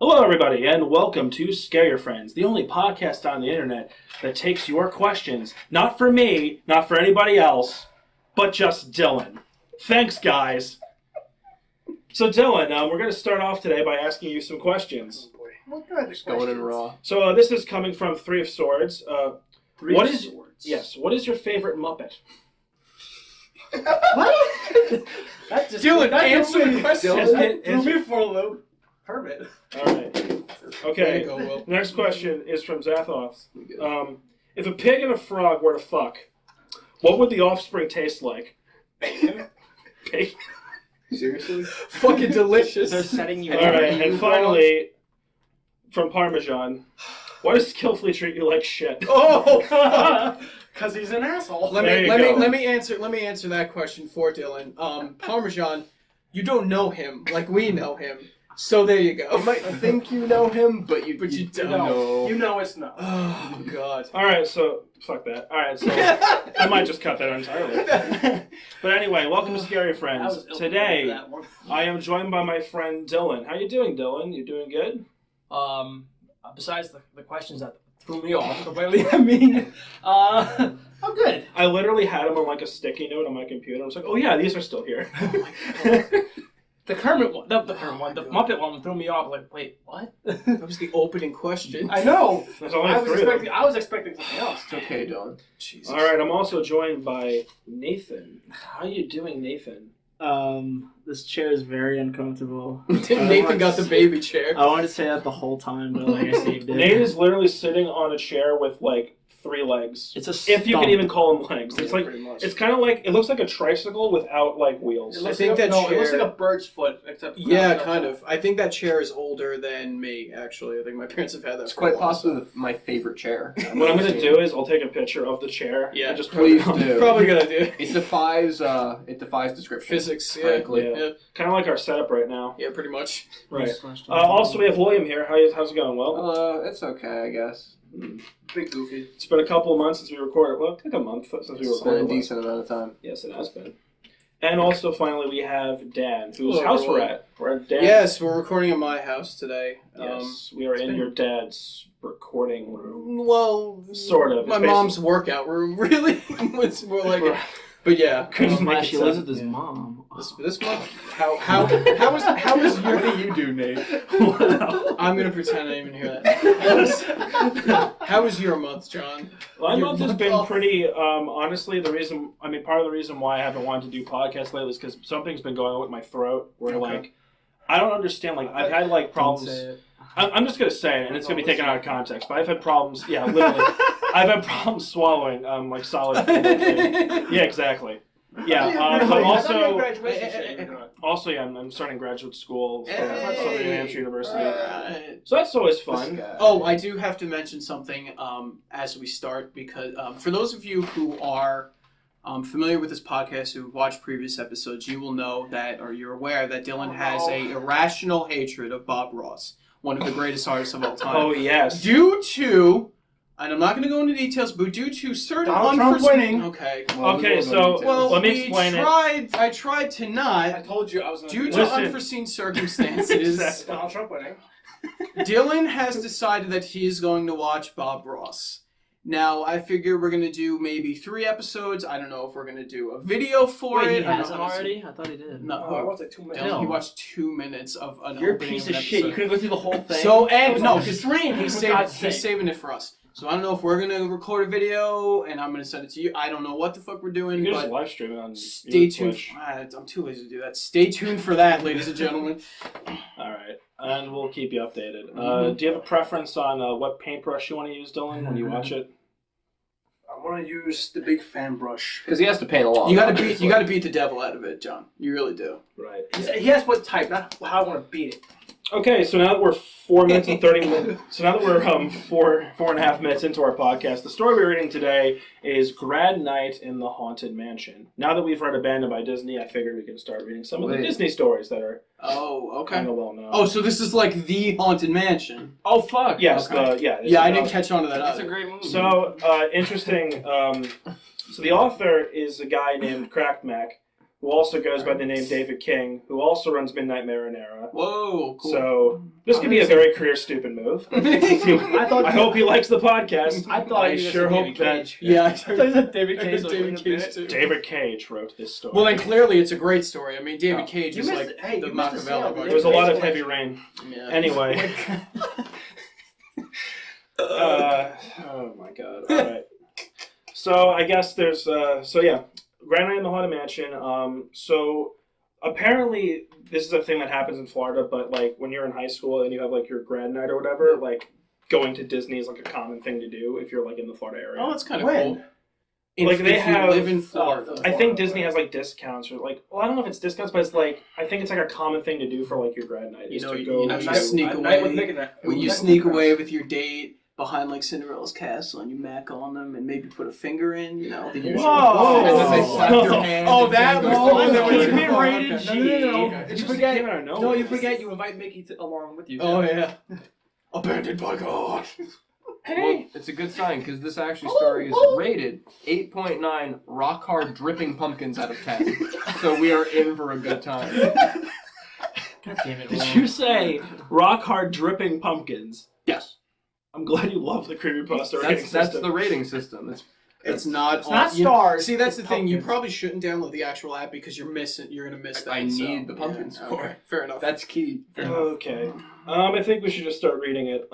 Hello, everybody, and welcome to Scare Your Friends, the only podcast on the internet that takes your questions, not for me, not for anybody else, but just Dylan. Thanks, guys. So, Dylan, we're going to start off today by asking you some questions. Oh boy. What kind of Just going in raw. So, this is coming from Three of Swords. Three what of is Swords? Yes. What is your favorite Muppet? What? Dylan, answer the question. Dylan, Threw me for a loop. Hermit. All right. Okay. Go, Will. Next question is from Zathoth. If a pig and a frog were to fuck, what would the offspring taste like? Bacon. Seriously? Fucking delicious. They're setting you All up. right, and finally, from Parmesan, why does Skillfully treat you like shit? Oh, because he's an asshole. Let There me you go. answer that question for Dylan. Parmesan, you don't know him like we know him. So there you go. You might think you know him, but you don't No, know. you know it's no. Oh god. All right, so fuck that. All right, so I might just cut that entirely. But anyway, welcome to Scary Friends. Today, I am joined by my friend Dylan. How you doing, Dylan? You doing good? Besides the questions that threw me off, I'm good. I literally had him on like a sticky note on my computer. I was like, oh yeah, these are still here. The Kermit one, the Muppet one threw me off. Like, wait, what? That was the opening question. I know. There's only I was three of them. expecting. I was expecting something else. It's okay, Dylan. Jesus. All right, I'm also joined by Nathan. How you doing, Nathan? This chair is very uncomfortable. Nathan got the baby chair. I wanted to say that the whole time, but like I saved it. Nate is literally sitting on a chair with like 3 legs. It's a If you stump. can even call them legs. It's like pretty much. it's kind of like it looks like a tricycle without like wheels. It looks think like that it looks chair- like a bird's foot, except Yeah, kind of. I think that chair is older than me, actually. I think my parents have had that It's for quite a while, possibly my favorite chair. What I'm gonna do is I'll take a picture of the chair Yeah, and just put Please it on. do. Probably a good idea. It defies description. Physics, yeah. Frankly. Yeah, Kind of like our setup right now. yeah, pretty much. Right. Also, we have William here. How's it going, Will? It's okay, I guess. big goofy. It's been a couple of months since we recorded. Well, like a month since we It's been recorded. a decent amount of time. Yes, it has been. And also, finally, we have Dan, whose Hello, house everyone. we're at. We're at Dan's. Yes, we're recording in my house today. Yes, we are in your dad's recording room. Well, Sort of. My It's mom's workout room, really. It's more like it. But yeah. Couldn't make it She lives sound- with his mom. This month, how was your? What do you do, Nate? I'm gonna pretend I didn't even hear that. How was your month, John? My Your month has month been off. pretty, honestly, part of the reason why I haven't wanted to do podcasts lately is because something's been going on with my throat where, like, I don't understand, like, I've had, like, problems. I'm just going to say it, and it's going to be taken out of context, but I've had problems, yeah, literally. I've had problems swallowing, like, solid food. Yeah, exactly. Yeah, but also, yeah, I'm starting graduate school from Southern New Hampshire University. Right. So that's always This fun. guy. Oh, I do have to mention something as we start because for those of you who are familiar with this podcast, who watched previous episodes, you will know that, or you're aware that Dylan has a irrational hatred of Bob Ross, one of the greatest artists of all time. Oh, yes. Due to, and I'm not going to go into details, but due to certain Donald Trump winning. Okay. Okay, so- Well, Let me we explain it. I tried to I not. told you I was Due to Listen. unforeseen circumstances, Donald Trump winning. Dylan has decided that he is going to watch Bob Ross. Now, I figure we're going to do maybe 3 episodes. I don't know if we're going to do a video for Wait, it. he I don't hasn't know. already? I thought he did. No, Oh, I watched like 2 minutes. Dylan, he watched 2 minutes of an You're a opening piece of of an shit. You episode. couldn't go through the whole thing. So, and It no, was on stream. he's For God's saving, he's sake. saving it for us. So I don't know if we're going to record a video and I'm going to send it to you. I don't know what the fuck we're doing, You can just but live stream it on stay your tuned. Twitch. I'm too lazy to do that. Stay tuned for that, ladies and gentlemen. All right, and we'll keep you updated. Mhm. Do you have a preference on what paintbrush you want to use, Dylan, when you watch it? I want to use the big fan brush. Because he has to paint a lot. You got to beat the devil out of it, John. You really do. Right. He has what type, not how I want to beat it. Okay, so now that we're 4 minutes and 30 minutes, so now that we're 4.5 minutes into our podcast, the story we're reading today is Grad Night in the Haunted Mansion. Now that we've read Abandoned by Disney, I figured we can start reading some of the Wait. Disney stories that are Oh, okay. kind of well known. Oh, so this is like the Haunted Mansion. Oh, fuck. yes, okay. this Yeah, is I didn't catch on to that That's a either. great movie. So, interesting. So the author is a guy named Cracked Mac, who also goes by the name David King, who also runs Midnight Marinara. Whoa, cool. So this could be a very career stupid move. I hope he likes the podcast. I thought I sure hope that Yeah, I thought you said David Cage. David Cage too. David Cage wrote this story. Well, then clearly it's a great story. I mean, David Cage You is missed like hey, the you missed the Machiavelli sale, of our there was a lot of Cage heavy rain. Yeah. Anyway. Oh my god. All right. So I guess there's Grad Night in the Haunted Mansion. So apparently this is a thing that happens in Florida, but like when you're in high school and you have like your grad night or whatever, like going to Disney is like a common thing to do if you're like in the Florida area. Oh, that's kind of When? cool. Like, they if you have- live in Florida. I think Disney has like discounts or like, well, I don't know if it's discounts, but it's like I think it's like a common thing to do for like your grad night. You is know, to you go know, to- you sneak Night away. with Nick When you sneak away with your date behind like Cinderella's castle and you mac on them and maybe put a finger in, you know, the usual. Whoa! And then they slap your hand. Oh, and that then was goes- the one that was Keep it Oh, rated okay. G. No. It You just forget- came out of nowhere. No, you forget you invite Mickey along with you. Oh yeah. Abandoned by God. Well, it's a good sign because this actually story is rated 8.9 rock hard dripping pumpkins out of 10. So we are in for a good time. God damn it. Did you say rock hard dripping pumpkins? Yes. I'm glad you love the creepypasta rating That's system. the rating system. It's not. It's not you- stars. See, that's the it's thing. You pumpkins. probably shouldn't download the actual app because you're gonna miss that. I so, need the pumpkins yeah, for okay. it. Fair enough. That's key. Okay. I think we should just start reading it.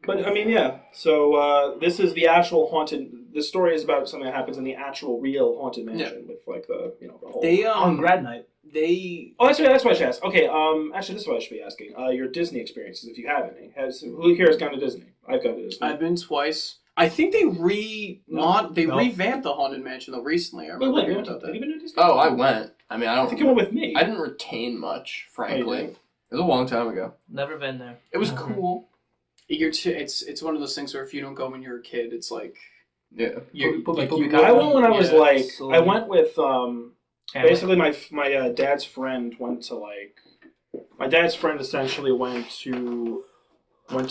But I mean, yeah. So this is the actual haunted. This story is about something that happens in the actual, real haunted mansion with like the the whole. they on grad night. they Oh, that's what I should ask. Okay. Actually, this is what I should be asking. Your Disney experiences, if you have any. Who here has gone to Disney? I've gone to Disney. I've been twice. I think they No. revamped the haunted mansion though recently. I Wait, remember wait, hearing have about you that. been to Disney? Oh, I went. I mean, I think you went with me. I didn't retain much, frankly. didn't? It was a long time ago. Never been there. It was cool. It's one of those things where if you don't go when you're a kid, it's like Yeah. you Poopy, like poopy, you poopy. I went when I was yeah. like. so- I went with basically my dad's friend went to like. My dad's friend essentially went to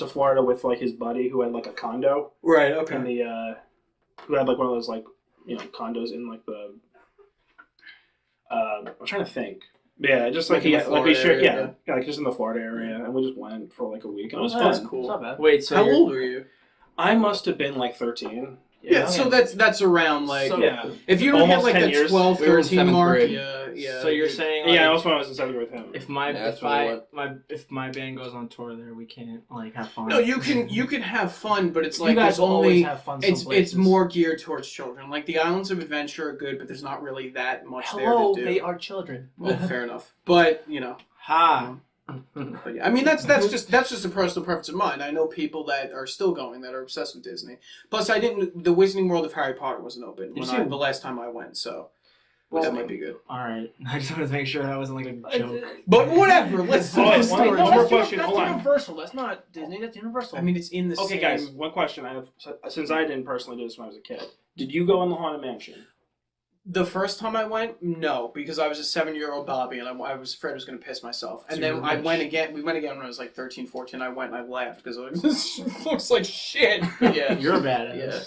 Florida with like his buddy who had like a condo right. in the who had like one of those like condos in like the I'm trying to think. Yeah, just like Like in he the like we Florida shared area, yeah, like just in the Florida area, and we just went for like a week and it was That's fun. cool. It's not bad. Wait, so How you're- old were you? I must have been like 13. Yeah, so that's around like So- Yeah. if you don't hit almost like 10 that years. 12, We were in 13 7th mark, grade. yeah. So you're saying like, Yeah, that was when I was in 7th grade with him. if my Yeah, that's if what I it if my band goes on tour there, we can't like have fun. No, you can have fun, but it's like you guys there's always only have fun. Some it's places. more geared towards children. Like the Islands of Adventure are good, but there's not really that much Hello, there to do. they are children. Well, fair enough. But Ha. but yeah, I mean that's just a personal preference of mine. I know people that are still going that are obsessed with Disney. Plus, the Wizarding World of Harry Potter wasn't open the last time I went, so that might be good. All right, I just wanted to make sure that wasn't like a joke. But whatever. Let's Oh, do the wait, story. one No, more that's, question, that's hold on. Universal. That's not Disney. That's Universal. I mean, it's in the Okay, same. guys, one question I have. Since I didn't personally do this when I was a kid, did you go in the Haunted Mansion? The first time I went, no, because I was a 7-year-old Bobby, and I was afraid I was going to piss myself. And So then you were I rich. went again. We went again when I was like 13, 14. I went and I laughed because I was like, this looks like shit. Yeah. You're badass. Yeah.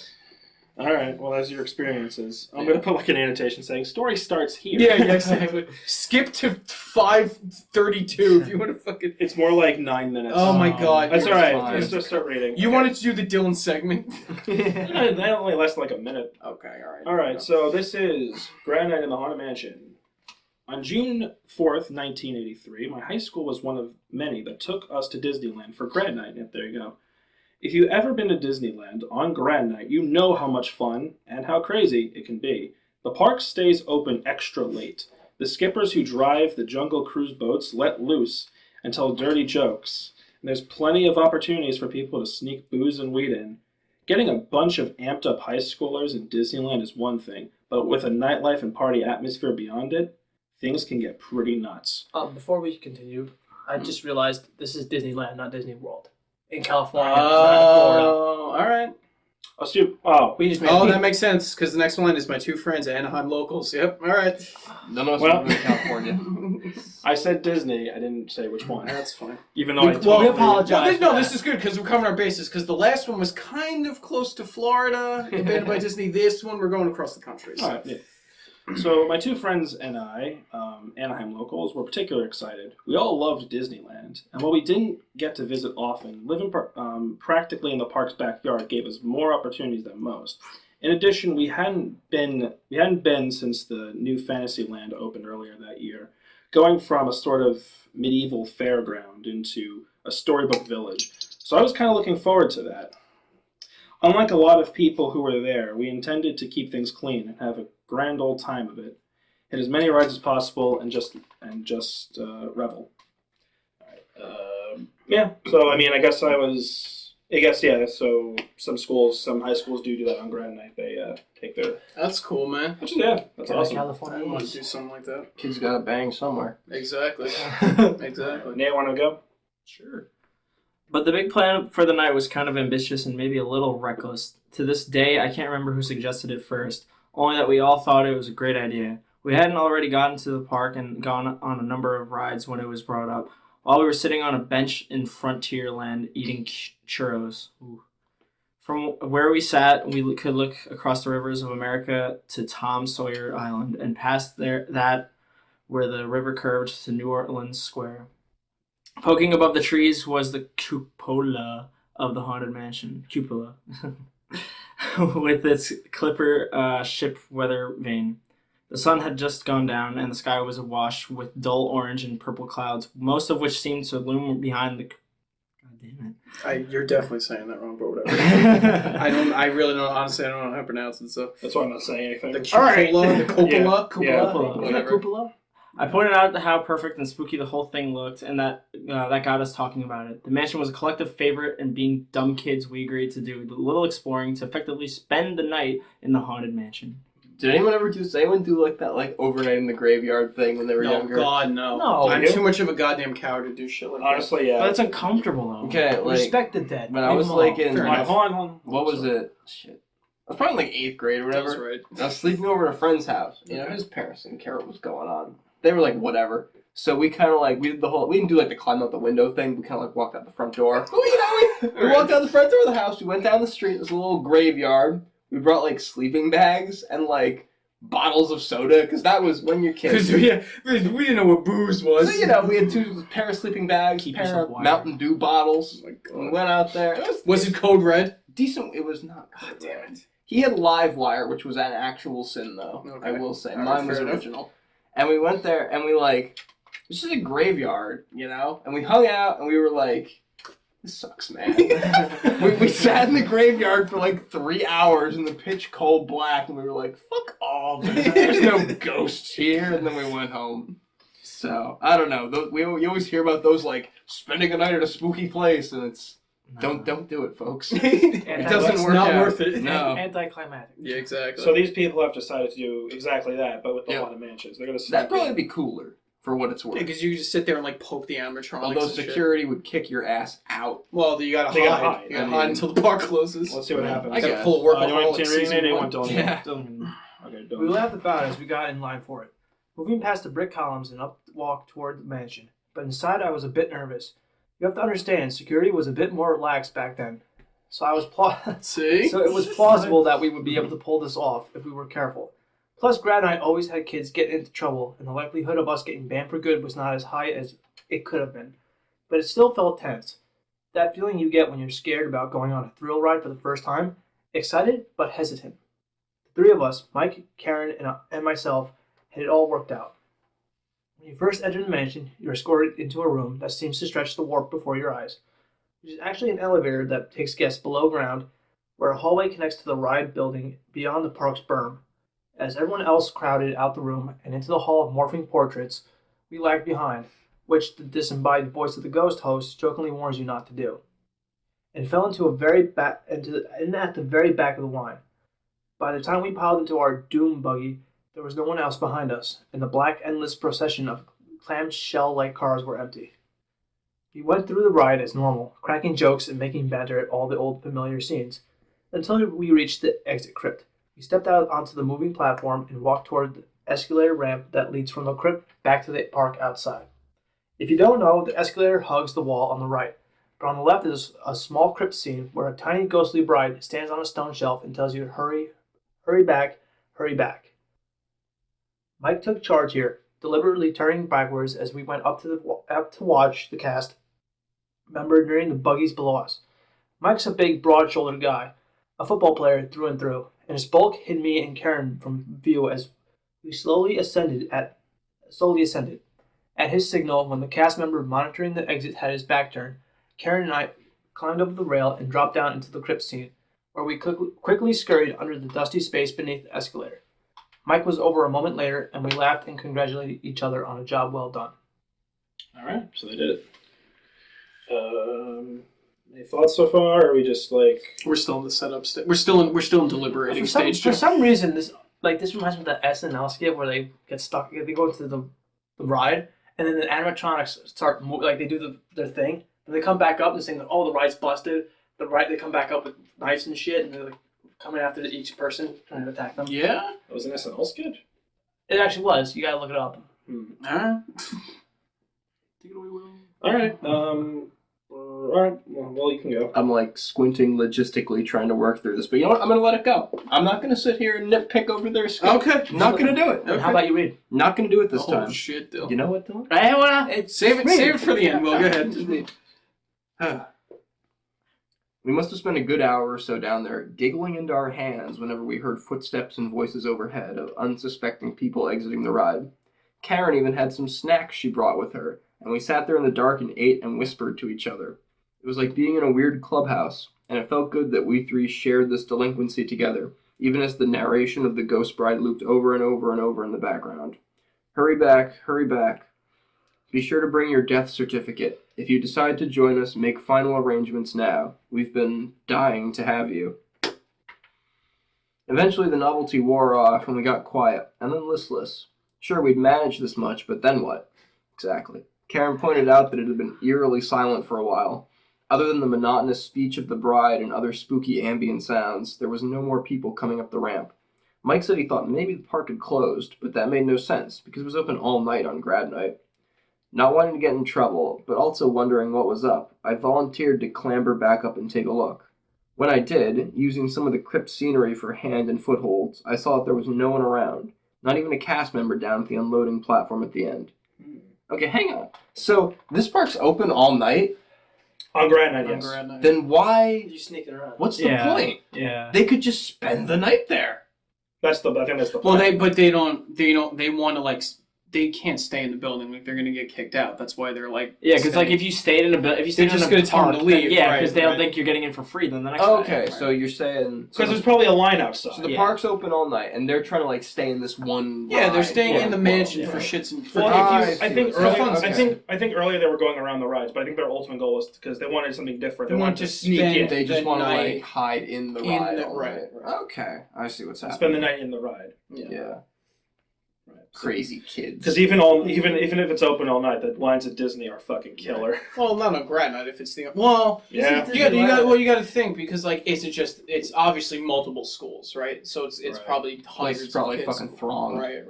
All right, well, that's your experiences. I'm Yeah. going to put like an annotation saying story starts here. Yeah, exactly. Skip to 5:32 if you want to fucking. It's more like 9 minutes. Oh my god. That's all you're right. fine. Let's just start reading. You Okay. wanted to do the Dylan segment? That only lasts like a minute. Okay, all right. All right, so this is Grad Night in the Haunted Mansion. On June 4th, 1983, my high school was one of many that took us to Disneyland for Grad Night. Yep, there you go. If you've ever been to Disneyland on Grad Night, you know how much fun and how crazy it can be. The park stays open extra late. The skippers who drive the Jungle Cruise boats let loose and tell dirty jokes. And there's plenty of opportunities for people to sneak booze and weed in. Getting a bunch of amped up high schoolers in Disneyland is one thing, but with a nightlife and party atmosphere beyond it, things can get pretty nuts. Before we continue, I just realized this is Disneyland, not Disney World. In California, not in Florida. Oh, all right. We just made Oh, that makes sense because the next one is my two friends, Anaheim locals. Yep. All right. None of us Well- live in California. I said Disney, I didn't say which one. That's fine. Even though I We totally... apologize. This is good because we're covering our bases. Because the last one was kind of close to Florida, abandoned by Disney. This one, we're going across the country. So. All right, yeah. So my two friends and I, Anaheim locals, were particularly excited. We all loved Disneyland, and while we didn't get to visit often, living practically in the park's backyard gave us more opportunities than most. In addition, we hadn't been since the new Fantasyland opened earlier that year, going from a sort of medieval fairground into a storybook village. So I was kind of looking forward to that. Unlike a lot of people who were there, we intended to keep things clean and have a grand old time of it. Hit as many rides as possible and just revel. All right. Yeah. So I mean, I guess. Yeah. So some high schools do that on Grad Night. They take their. That's cool, man. Which is that's awesome. California. I want to do something like that. Kids gotta bang somewhere. Exactly. Exactly. Nate, want to go? Sure. But the big plan for the night was kind of ambitious and maybe a little reckless. To this day, I can't remember who suggested it first, only that we all thought it was a great idea. We hadn't already gotten to the park and gone on a number of rides when it was brought up, while we were sitting on a bench in Frontierland eating churros. Ooh. From where we sat, we could look across the rivers of America to Tom Sawyer Island and past that where the river curved to New Orleans Square. Poking above the trees was the cupola of the Haunted Mansion. Cupola. With its clipper ship weather vane. The sun had just gone down, and the sky was awash with dull orange and purple clouds, most of which seemed to loom behind the... God damn it. You're definitely saying that wrong, but whatever. I really don't, honestly, I don't know how to pronounce it, so. That's why I'm not saying anything. The cupola, the cupola? Yeah. Cupola? Yeah. Whatever. Cupola? I pointed out how perfect and spooky the whole thing looked, and that got us talking about it. The mansion was a collective favorite, and being dumb kids, we agreed to do a little exploring to effectively spend the night in the Haunted Mansion. Did anyone do like that overnight in the graveyard thing when they were younger? No, God, no. No. I'm too much of a goddamn coward to do shit like that. Honestly, yeah. But it's uncomfortable, though. Okay, Respect the dead. when I was Leave them in alone. Fair Hold on. what was it? Shit. I was probably in 8th grade or whatever. That's right. I was sleeping over at a friend's house. You know, his parents didn't care what was going on. They were like, whatever. So we kind of we did we didn't do the climb out the window thing. We kind of walked out the front door. We walked out the front door of the house. We went down the street. There's a little graveyard. We brought sleeping bags and bottles of soda, because that was when you're kids. Because we didn't know what booze was. So, we had 2 pair of sleeping bags, Keep pair yourself of wired. Mountain Dew bottles. Oh my God. We went out there. Was it Code Red? Decent. It was not. God damn it. He had live wire, which was an actual sin, though. Okay. I will say. All right, Mine was fair enough. original. And we went there, and we this is a graveyard, And we hung out, and we were like, this sucks, man. we sat in the graveyard for 3 hours in the pitch cold black, and we were like, fuck all this. There's no ghosts here. And then we went home. So, I don't know. You always hear about those, spending a night at a spooky place, and it's... Don't do it, folks. It doesn't work not out. worth it. No. Anticlimactic. Yeah, exactly. So these people have decided to do exactly that, but with the Haunted Mansions. They're going to That'd probably be cooler, for what it's worth. because you just sit there and poke the animatronics. Although and shit. security would kick your ass out. Well, you gotta They gotta hide. hide. You gotta I hide mean- until the park closes. Let's see what happens. I gotta guess. pull You want workaholic to season read it? one. Dylan? Yeah. Okay, We Dylan. laughed about it as we got in line for it, moving past the brick columns and up the walk toward the mansion. But inside I was a bit nervous. You have to understand, security was a bit more lax back then. So See? so it was plausible that we would be able to pull this off if we were careful. Plus, Grad Night always had kids getting into trouble, and the likelihood of us getting banned for good was not as high as it could have been. But it still felt tense. That feeling you get when you're scared about going on a thrill ride for the first time, excited but hesitant. The 3 of us, Mike, Karen, and myself, had it all worked out. When you first enter the mansion, you're escorted into a room that seems to stretch the warp before your eyes, which is actually an elevator that takes guests below ground, where a hallway connects to the ride building beyond the park's berm. As everyone else crowded out the room and into the hall of morphing portraits, we lagged behind, which the disembodied voice of the ghost host jokingly warns you not to do, and fell into at the very back of the line. By the time we piled into our doom buggy, there was no one else behind us, and the black endless procession of clamshell-like cars were empty. We went through the ride as normal, cracking jokes and making banter at all the old familiar scenes, until we reached the exit crypt. We stepped out onto the moving platform and walked toward the escalator ramp that leads from the crypt back to the park outside. If you don't know, the escalator hugs the wall on the right, but on the left is a small crypt scene where a tiny ghostly bride stands on a stone shelf and tells you to hurry back, hurry back. Mike took charge here, deliberately turning backwards as we went up to watch the cast member nearing the buggies below us. Mike's a big, broad-shouldered guy, a football player through and through, and his bulk hid me and Karen from view as we slowly ascended. At his signal, when the cast member monitoring the exit had his back turned, Karen and I climbed over the rail and dropped down into the crypt scene, where we quickly scurried under the dusty space beneath the escalator. Mike was over a moment later, and we laughed and congratulated each other on a job well done. All right, so they did it. Any thoughts so far? Or are we just like We're still in the setup stage. We're still in deliberating stage. For some reason, this reminds me of the SNL skit where they get stuck. They go to the ride, and then the animatronics start they do their thing, and they come back up and saying that the ride's busted. They come back up with knives and shit, and they're like coming after each person trying to attack them. Yeah, that was an SNL skit? It actually was. You gotta look it up. Alright. Take it away, Will. Alright, alright, well, you can go. I'm like squinting logistically trying to work through this, but you know what? I'm gonna let it go. I'm not gonna sit here and nitpick over their skill. Okay. Not gonna do it. And how about you read? Not gonna do it this time. Oh shit, Dill. You know what, Dylan? Save it for the end, Will. Go ahead. We must have spent a good hour or so down there, giggling into our hands whenever we heard footsteps and voices overhead of unsuspecting people exiting the ride. Karen even had some snacks she brought with her, and we sat there in the dark and ate and whispered to each other. It was like being in a weird clubhouse, and it felt good that we three shared this delinquency together, even as the narration of the ghost bride looped over and over and over in the background. Hurry back, hurry back. Be sure to bring your death certificate. If you decide to join us, make final arrangements now. We've been dying to have you. Eventually the novelty wore off and we got quiet, and then listless. Sure, we'd managed this much, but then what? Exactly. Karen pointed out that it had been eerily silent for a while. Other than the monotonous speech of the bride and other spooky ambient sounds, there was no more people coming up the ramp. Mike said he thought maybe the park had closed, but that made no sense, because it was open all night on Grad Night. Not wanting to get in trouble, but also wondering what was up, I volunteered to clamber back up and take a look. When I did, using some of the crypt scenery for hand and footholds, I saw that there was no one around, not even a cast member down at the unloading platform at the end. Okay, hang on. So, this park's open all night? On Grad Night, yes. Grad Night. Then why... You sneaking around. What's the point? Yeah. They could just spend the night there. I think that's the Well, plan. they want to they can't stay in the building. Like they're gonna get kicked out. That's why they're like. Yeah, because if you stayed in they're just gonna tell them to leave. because they'll think you're getting in for free. Then the next Okay, night. so you're saying... Because there's probably a line outside. So the Yeah. park's open all night, and they're trying to stay in this one. Yeah, they're ride. staying in the mansion yeah. for shits and Well, for I think for earlier, fun I think earlier they were going around the rides, but I think their ultimate goal was because they wanted something different. They They want wanted to to sneak spend in, They just the want to night hide in the in ride. the- all right, night. right. Okay, I see what's happening. spend the night in the ride. Yeah. Right. Crazy kids. Because even if it's open all night, the lines at Disney are fucking killer. Well, not on Grad Night if it's the Yeah. you got to think because it's obviously multiple schools, right? So it's Right. probably Place hundreds is probably of kids. fucking thronged. Right,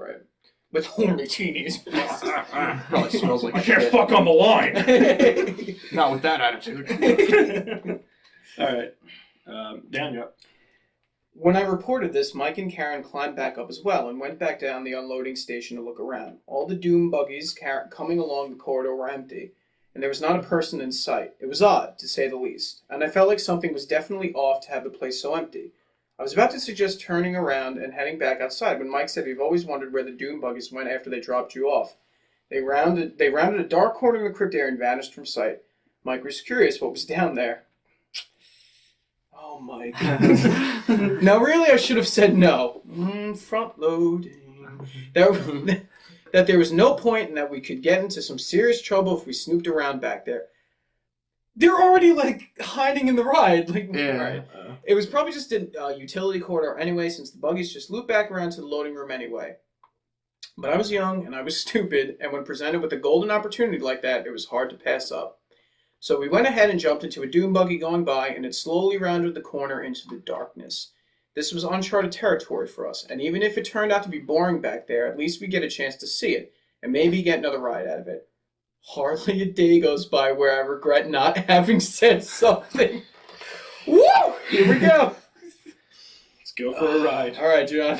with horny teenies. Probably smells like I can't shit. fuck on the line. Not with that attitude. All right, Dan, yeah. When I reported this, Mike and Karen climbed back up as well and went back down the unloading station to look around. All the doom buggies coming along the corridor were empty, and there was not a person in sight. It was odd, to say the least, and I felt like something was definitely off to have the place so empty. I was about to suggest turning around and heading back outside when Mike said we've always wondered where the doom buggies went after they dropped you off. They rounded a dark corner in the crypt area and vanished from sight. Mike was curious what was down there. Oh, Mike. Now, really, I should have said no. Front loading. That there was no point and that we could get into some serious trouble if we snooped around back there. They're already, hiding in the ride. Yeah. Right. It was probably just a utility corridor anyway, since the buggies just looped back around to the loading room anyway. But I was young and I was stupid, and when presented with a golden opportunity like that, it was hard to pass up. So we went ahead and jumped into a doom buggy going by, and it slowly rounded the corner into the darkness. This was uncharted territory for us, and even if it turned out to be boring back there, at least we get a chance to see it, and maybe get another ride out of it. Hardly a day goes by where I regret not having said something. Woo! Here we go. Let's go for a ride. All right, John.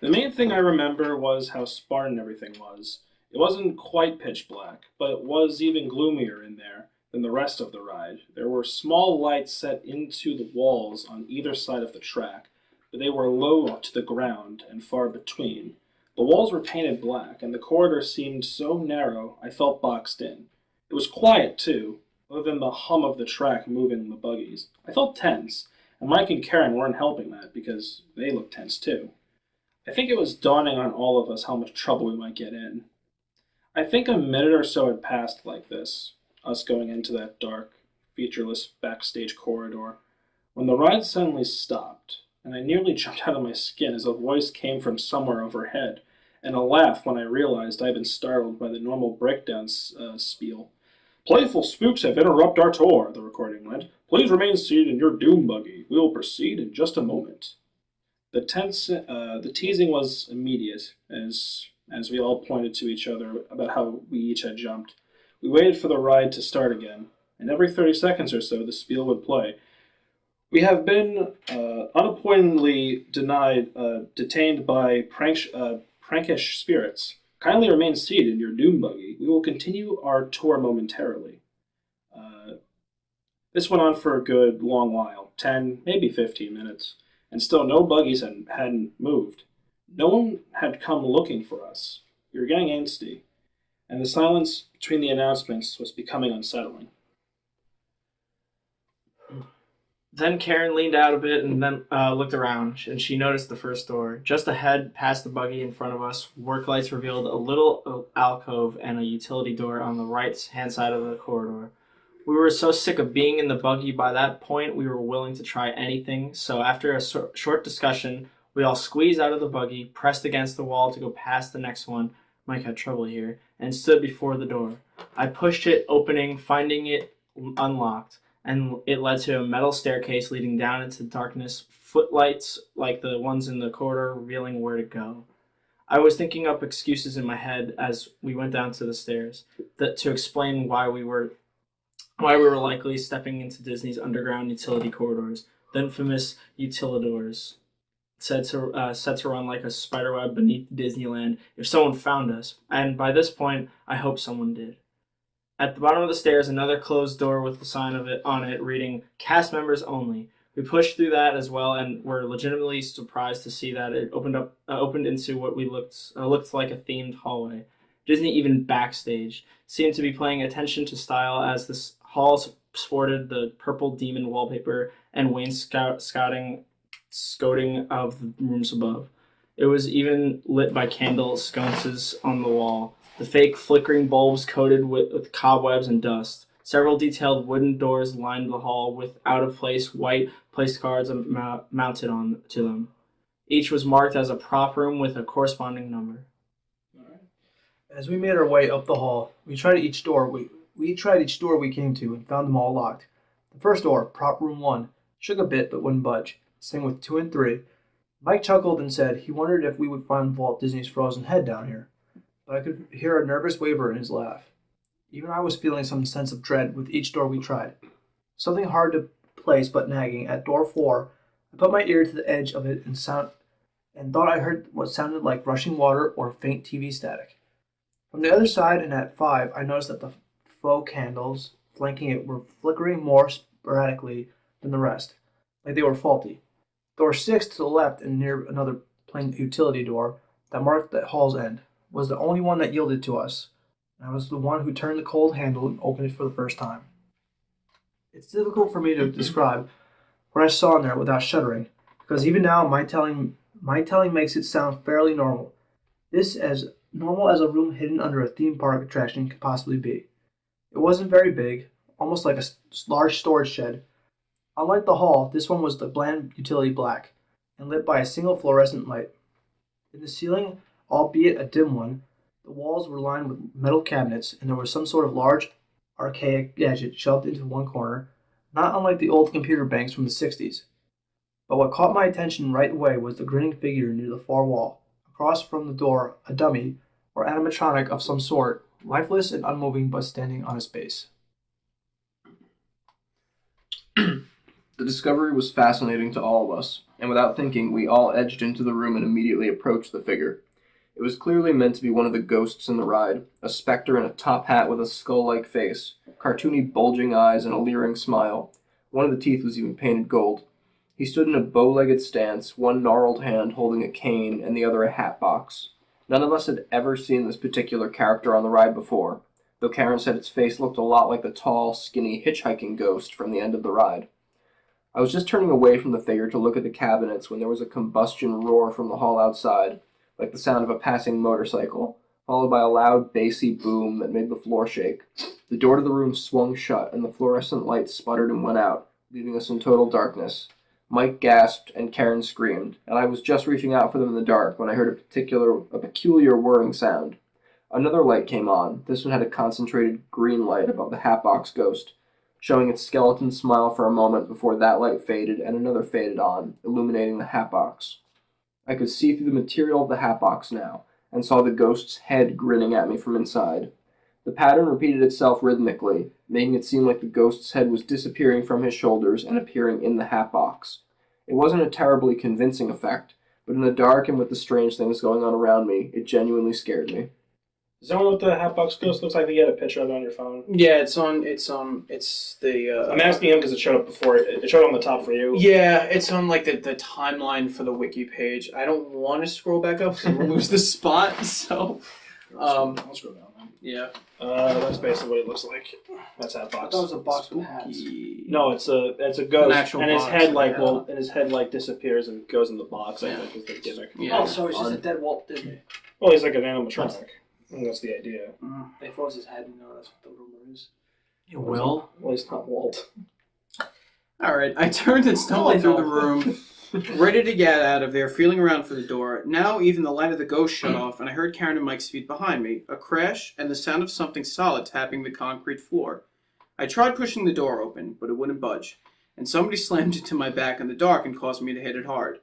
The main thing I remember was how spartan everything was. It wasn't quite pitch black, but it was even gloomier in there than the rest of the ride. There were small lights set into the walls on either side of the track, but they were low to the ground and far between. The walls were painted black, and the corridor seemed so narrow I felt boxed in. It was quiet, too, other than the hum of the track moving the buggies. I felt tense, and Mike and Karen weren't helping that because they looked tense, too. I think it was dawning on all of us how much trouble we might get in. I think a minute or so had passed like this, us going into that dark, featureless backstage corridor, when the ride suddenly stopped, and I nearly jumped out of my skin as a voice came from somewhere overhead, and a laugh when I realized I'd been startled by the normal breakdown spiel. "Playful spooks have interrupted our tour," the recording went. "Please remain seated in your doom buggy. We will proceed in just a moment." The teasing was immediate, as we all pointed to each other about how we each had jumped. We waited for the ride to start again, and every 30 seconds or so the spiel would play. "We have been unappointedly detained by prankish spirits. Kindly remain seated in your doom buggy. We will continue our tour momentarily." This went on for a good long while, 10, maybe 15 minutes, and still no buggies hadn't moved. No one had come looking for us. We were getting angsty, and the silence between the announcements was becoming unsettling. Then Karen leaned out a bit and then looked around, and she noticed the first door. Just ahead, past the buggy in front of us, work lights revealed a little alcove and a utility door on the right-hand side of the corridor. We were so sick of being in the buggy by that point we were willing to try anything, so after a short discussion, we all squeezed out of the buggy, pressed against the wall to go past the next one, Mike had trouble here, and stood before the door. I pushed it, opening, finding it unlocked, and it led to a metal staircase leading down into darkness, footlights like the ones in the corridor revealing where to go. I was thinking up excuses in my head as we went down to the stairs to explain why we were likely stepping into Disney's underground utility corridors, the infamous utilidors, said to run like a spiderweb beneath Disneyland if someone found us, and by this point, I hope someone did. At the bottom of the stairs, another closed door with a sign on it reading, "Cast members only." We pushed through that as well, and were legitimately surprised to see that it opened into what we looked like a themed hallway. Disney, even backstage, seemed to be paying attention to style as this hall sported the purple demon wallpaper and wainscoting of the rooms above. It was even lit by candle sconces on the wall, the fake flickering bulbs coated with cobwebs and dust. Several detailed wooden doors lined the hall with out-of-place white place cards mounted on to them. Each was marked as a prop room with a corresponding number. As we made our way up the hall, we tried each door we came to and found them all locked. The first door, prop room 1, shook a bit but wouldn't budge. Same with 2 and 3. Mike chuckled and said he wondered if we would find Walt Disney's frozen head down here, but I could hear a nervous waver in his laugh. Even I was feeling some sense of dread with each door we tried. Something hard to place but nagging. At door 4, I put my ear to the edge of it and thought I heard what sounded like rushing water or faint TV static. From the other side and at 5, I noticed that the faux candles flanking it were flickering more sporadically than the rest, like they were faulty. Door 6 to the left and near another plain utility door that marked the hall's end was the only one that yielded to us. I was the one who turned the cold handle and opened it for the first time. It's difficult for me to describe what I saw in there without shuddering, because even now my telling makes it sound fairly normal. This as normal as a room hidden under a theme park attraction could possibly be. It wasn't very big, almost like a large storage shed. Unlike the hall, this one was the bland utility black, and lit by a single fluorescent light. In the ceiling, albeit a dim one, the walls were lined with metal cabinets, and there was some sort of large, archaic gadget shoved into one corner, not unlike the old computer banks from the 60s. But what caught my attention right away was the grinning figure near the far wall. Across from the door, a dummy, or animatronic of some sort, lifeless and unmoving but standing on its base. The The discovery was fascinating to all of us, and without thinking, we all edged into the room and immediately approached the figure. It was clearly meant to be one of the ghosts in the ride, a specter in a top hat with a skull-like face, cartoony bulging eyes, and a leering smile. One of the teeth was even painted gold. He stood in a bow-legged stance, one gnarled hand holding a cane and the other a hat box. None of us had ever seen this particular character on the ride before, though Karen said its face looked a lot like the tall, skinny hitchhiking ghost from the end of the ride. I was just turning away from the figure to look at the cabinets when there was a combustion roar from the hall outside, like the sound of a passing motorcycle, followed by a loud, bassy boom that made the floor shake. The door to the room swung shut, and the fluorescent light sputtered and went out, leaving us in total darkness. Mike gasped, and Karen screamed, and I was just reaching out for them in the dark when I heard a peculiar whirring sound. Another light came on. This one had a concentrated green light above the hatbox ghost, showing its skeleton smile for a moment before that light faded and another faded on, illuminating the hatbox. I could see through the material of the hatbox now, and saw the ghost's head grinning at me from inside. The pattern repeated itself rhythmically, making it seem like the ghost's head was disappearing from his shoulders and appearing in the hatbox. It wasn't a terribly convincing effect, but in the dark and with the strange things going on around me, it genuinely scared me. Is that what the Hatbox Ghost looks like? You had a picture of it on your phone. Yeah, it's the. I'm asking him because it showed up before. It showed on the top for you. Yeah, it's on like the timeline for the wiki page. I don't want to scroll back up because we'll lose the spot. So, I'll scroll down. Then. Yeah. That's basically what it looks like. That's Hatbox. That was a box with hats. No, it's a ghost, actual and his box, head yeah. and his head disappears and goes in the box. Yeah. I think is the gimmick. Yeah. Oh, so it's just a dead Walt Disney. Well, he's like an animatronic. I think that's the idea. They froze his head, that's what the rumor is. You will. Well, he's not Walt. All right. I turned and stumbled through the room, ready to get out of there, feeling around for the door. Now even the light of the ghost shut off, and I heard Karen and Mike's feet behind me, a crash, and the sound of something solid tapping the concrete floor. I tried pushing the door open, but it wouldn't budge, and somebody slammed into my back in the dark and caused me to hit it hard.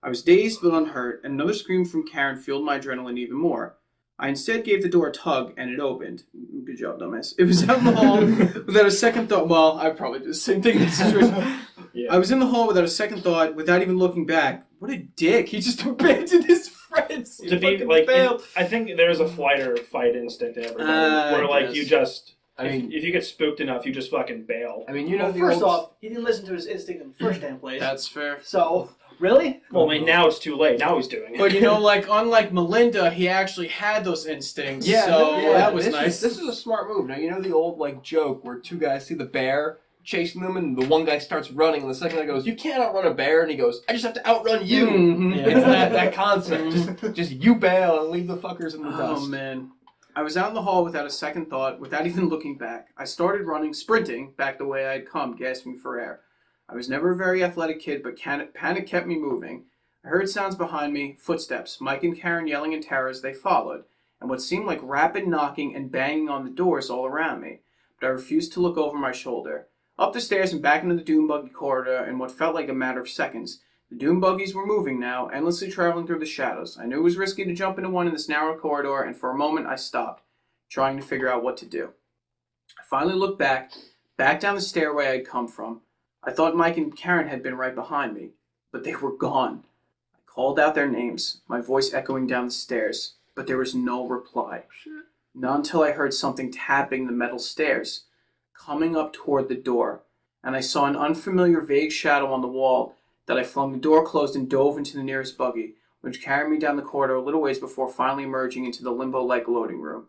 I was dazed but unhurt, and another scream from Karen fueled my adrenaline even more. I instead gave the door a tug, and it opened. Good job, dumbass. It was out in the hall without a second thought. Well, I probably did the same thing in this situation. Yeah. I was in the hall without a second thought, without even looking back. What a dick. He just abandoned his friends. To be like, I think there's a flight or fight instinct in everybody where like you just. If you get spooked enough, you just fucking bail. I mean, you know, Well, first off, he didn't listen to his instinct in the first damn place. That's fair. So, really? Well, I mean, now it's too late. Now he's doing it. But you know, like, unlike Melinda, he actually had those instincts. Yeah, so that was this nice. This is a smart move. Now, you know the old, like, joke where two guys see the bear chasing them, and the one guy starts running, and the second guy goes, "You can't outrun a bear," and he goes, "I just have to outrun you." Mhm. Yeah. It's that concept. Just you bail and leave the fuckers in the dust. Oh, man. I was out in the hall without a second thought, without even looking back. I started running, sprinting, back the way I had come, gasping for air. I was never a very athletic kid, but panic kept me moving. I heard sounds behind me, footsteps, Mike and Karen yelling in terror as they followed, and what seemed like rapid knocking and banging on the doors all around me. But I refused to look over my shoulder. Up the stairs and back into the doom buggy corridor in what felt like a matter of seconds. The doom buggies were moving now, endlessly traveling through the shadows. I knew it was risky to jump into one in this narrow corridor, and for a moment I stopped, trying to figure out what to do. I finally looked back down the stairway I had come from. I thought Mike and Karen had been right behind me, but they were gone. I called out their names, my voice echoing down the stairs, but there was no reply. Not until I heard something tapping the metal stairs, coming up toward the door, and I saw an unfamiliar vague shadow on the wall that I flung the door closed and dove into the nearest buggy, which carried me down the corridor a little ways before finally emerging into the limbo-like loading room.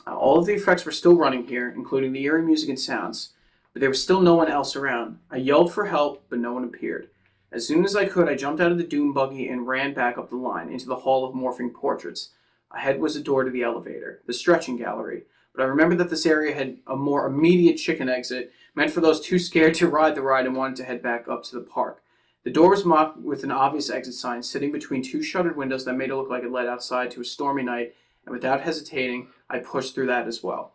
All of the effects were still running here, including the eerie music and sounds, but there was still no one else around. I yelled for help, but no one appeared. As soon as I could, I jumped out of the doom buggy and ran back up the line into the hall of morphing portraits. Ahead was a door to the elevator, the stretching gallery, but I remembered that this area had a more immediate chicken exit, meant for those too scared to ride the ride and wanted to head back up to the park. The door was marked with an obvious exit sign sitting between two shuttered windows that made it look like it led outside to a stormy night, and without hesitating, I pushed through that as well.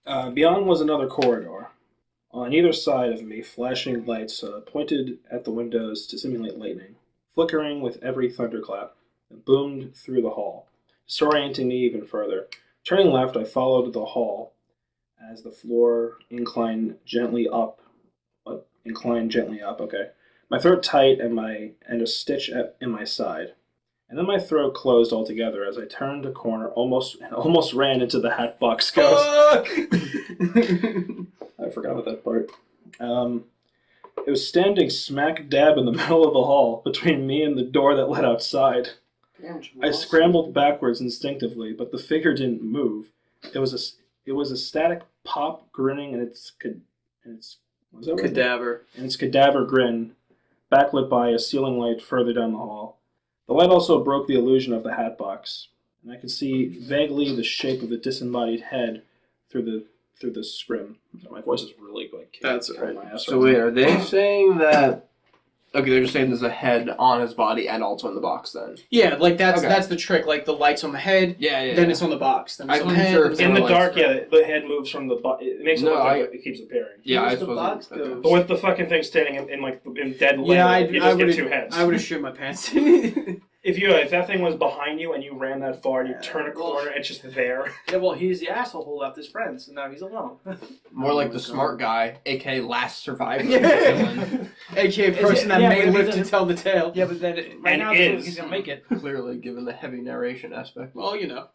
Beyond was another corridor. On either side of me, flashing lights pointed at the windows to simulate lightning, flickering with every thunderclap, and boomed through the hall, disorienting me even further. Turning left, I followed the hall as the floor inclined gently up. Okay. My throat tight and a stitch in my side. And then my throat closed altogether as I turned a corner, almost ran into the Hatbox Ghost. I forgot about that part. It was standing smack dab in the middle of the hall, between me and the door that led outside. I scrambled backwards instinctively, but the figure didn't move. It was a static pop, grinning in its cadaver grin, backlit by a ceiling light further down the hall. The light also broke the illusion of the Hatbox, and I could see vaguely the shape of the disembodied head through the scrim. My voice is really like That's right. my ass So right wait, are they saying that? Okay, they're just saying there's a head on his body and also in the box. Then. Yeah, like that's Okay. that's the trick. Like the light's on the head, Yeah. then it's on the box. Then it's I on the wasn't head. sure then if it's in on the the dark, yeah, the head moves from the it makes it No, look like it keeps appearing. Yeah, I Where's the suppose. box Okay. goes? But with the fucking thing standing in dead leather, Yeah, you just get two heads. I would have shit my pants. If that thing was behind you and you ran that far and you turn a corner, it's just there. Yeah, well, he's the asshole who left his friends, and now he's alone. More like my the God. smart guy, aka last survivor. AKA person that yeah, may but live if to he tell the tale. Yeah, but then right And now is. he's gonna make it. Clearly, given the heavy narration aspect. Well, you know,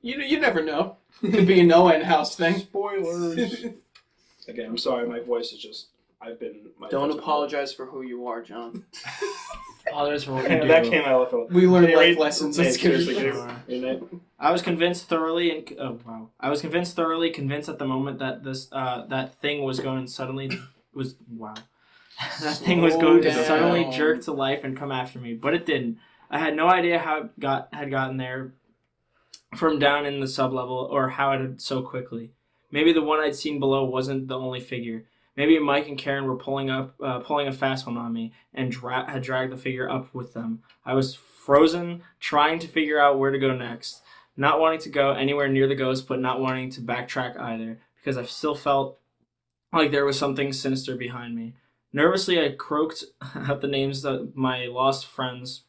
you never know. Could be a Noah and house thing. Spoilers. Again, I'm sorry, my voice is just. Don't apologize for who you are, John. Apologize for what you Yeah, do. that came out of We learned Hey, life read- lessons. Hey, Let's get seriously, it. good night. I was convinced convinced at the moment that this that thing was going to suddenly that thing was going to Slow suddenly down. jerk to life and come after me, but it didn't. I had no idea how it had gotten there from down in the sublevel, or how it had so quickly. Maybe the one I'd seen below wasn't the only figure. Maybe Mike and Karen were pulling a fast one on me, and had dragged the figure up with them. I was frozen, trying to figure out where to go next. Not wanting to go anywhere near the ghost, but not wanting to backtrack either, because I still felt like there was something sinister behind me. Nervously, I croaked out the names of my lost friends,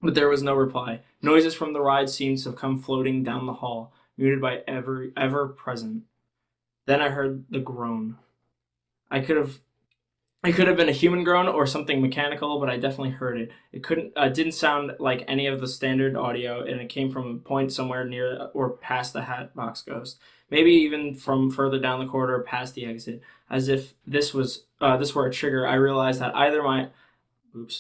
but there was no reply. Noises from the ride seemed to come floating down the hall, muted by ever present. Then I heard the groan. It could have been a human groan or something mechanical, but I definitely heard it. It didn't sound like any of the standard audio, and it came from a point somewhere near or past the Hatbox Ghost. Maybe even from further down the corridor past the exit. As if this were a trigger, I realized that either my Read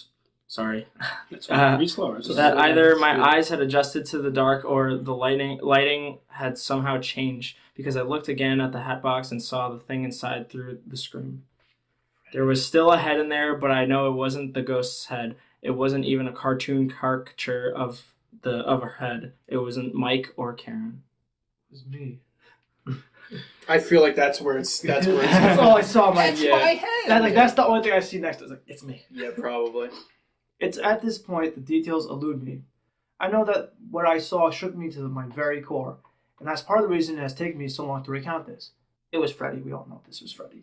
slower. that either my eyes had adjusted to the dark or the lighting had somehow changed, because I looked again at the Hatbox and saw the thing inside through the screen. There was still a head in there, but I know it wasn't the ghost's head. It wasn't even a cartoon caricature of her head. It wasn't Mike or Karen. It was me. I feel like that's where it's. That's all I saw. That's Yeah. my head. That's the only thing I see next. I was like, it's me. Yeah, probably. It's at this point the details elude me. I know that what I saw shook me to my very core, and that's part of the reason it has taken me so long to recount this. It was Freddy. We all know this was Freddy.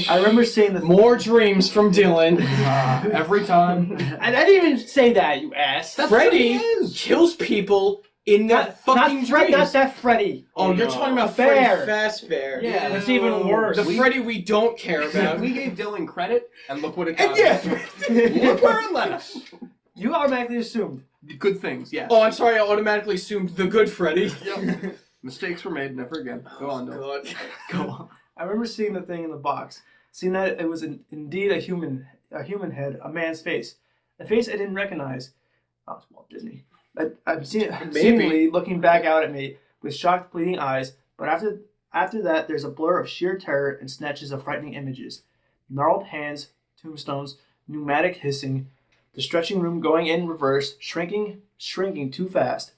I remember seeing the More dreams from Dylan. Every time. I didn't even say that, you ass. Freddy what it is. kills people in that fucking dreams. Not that Freddy. Oh, you're talking about Bear. Freddy Fazbear. Yeah, that's even worse. The Freddy we don't care about. We gave Dylan credit, and look what it And got. yeah. Look where it led us. You automatically assumed. Good things, yes. Oh, I'm sorry. I automatically assumed the good Freddy. Yep. Mistakes were made, never again. Go on, Dylan. God. Go on. I remember seeing the thing in the box, seeing that it was indeed a human head, a man's face, a face I didn't recognize. Oh, it's Walt Disney. I'm seemingly looking back out at me with shocked, bleeding eyes. But after that, there's a blur of sheer terror and snatches of frightening images: gnarled hands, tombstones, pneumatic hissing, the stretching room going in reverse, shrinking too fast.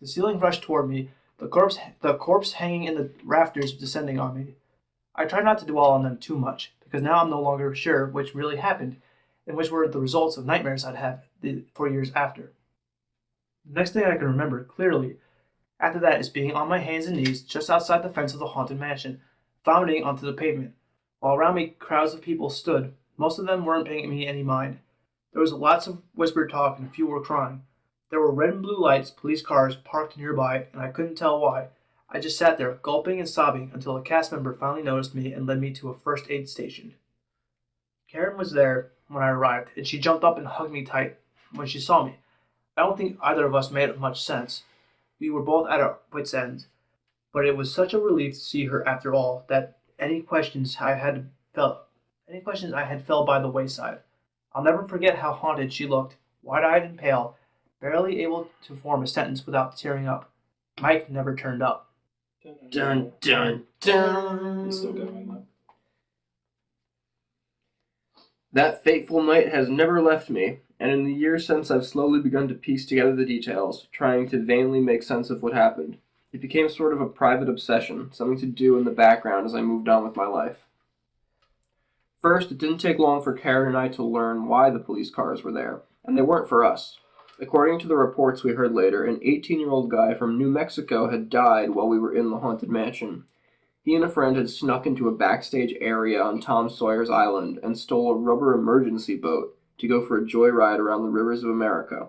The ceiling rushed toward me, the corpse hanging in the rafters descending on me. I try not to dwell on them too much, because now I'm no longer sure which really happened, and which were the results of nightmares I'd have for years after. The next thing I can remember clearly after that is being on my hands and knees just outside the fence of the haunted mansion, vomiting onto the pavement, while around me crowds of people stood. Most of them weren't paying me any mind. There was lots of whispered talk and a few were crying. There were red and blue lights, police cars parked nearby, and I couldn't tell why. I just sat there, gulping and sobbing, until a cast member finally noticed me and led me to a first aid station. Karen was there when I arrived, and she jumped up and hugged me tight when she saw me. I don't think either of us made much sense. We were both at our wits' ends, but it was such a relief to see her after all that any questions I had fell by the wayside. I'll never forget how haunted she looked, wide-eyed and pale, barely able to form a sentence without tearing up. Mike never turned up. Dun dun dun. It's still going though. That fateful night has never left me, and in the years since I've slowly begun to piece together the details, trying to vainly make sense of what happened. It became sort of a private obsession, something to do in the background as I moved on with my life. First, it didn't take long for Karen and I to learn why the police cars were there, and they weren't for us. According to the reports we heard later, an 18-year-old guy from New Mexico had died while we were in the haunted mansion. He and a friend had snuck into a backstage area on Tom Sawyer's Island and stole a rubber emergency boat to go for a joyride around the rivers of America.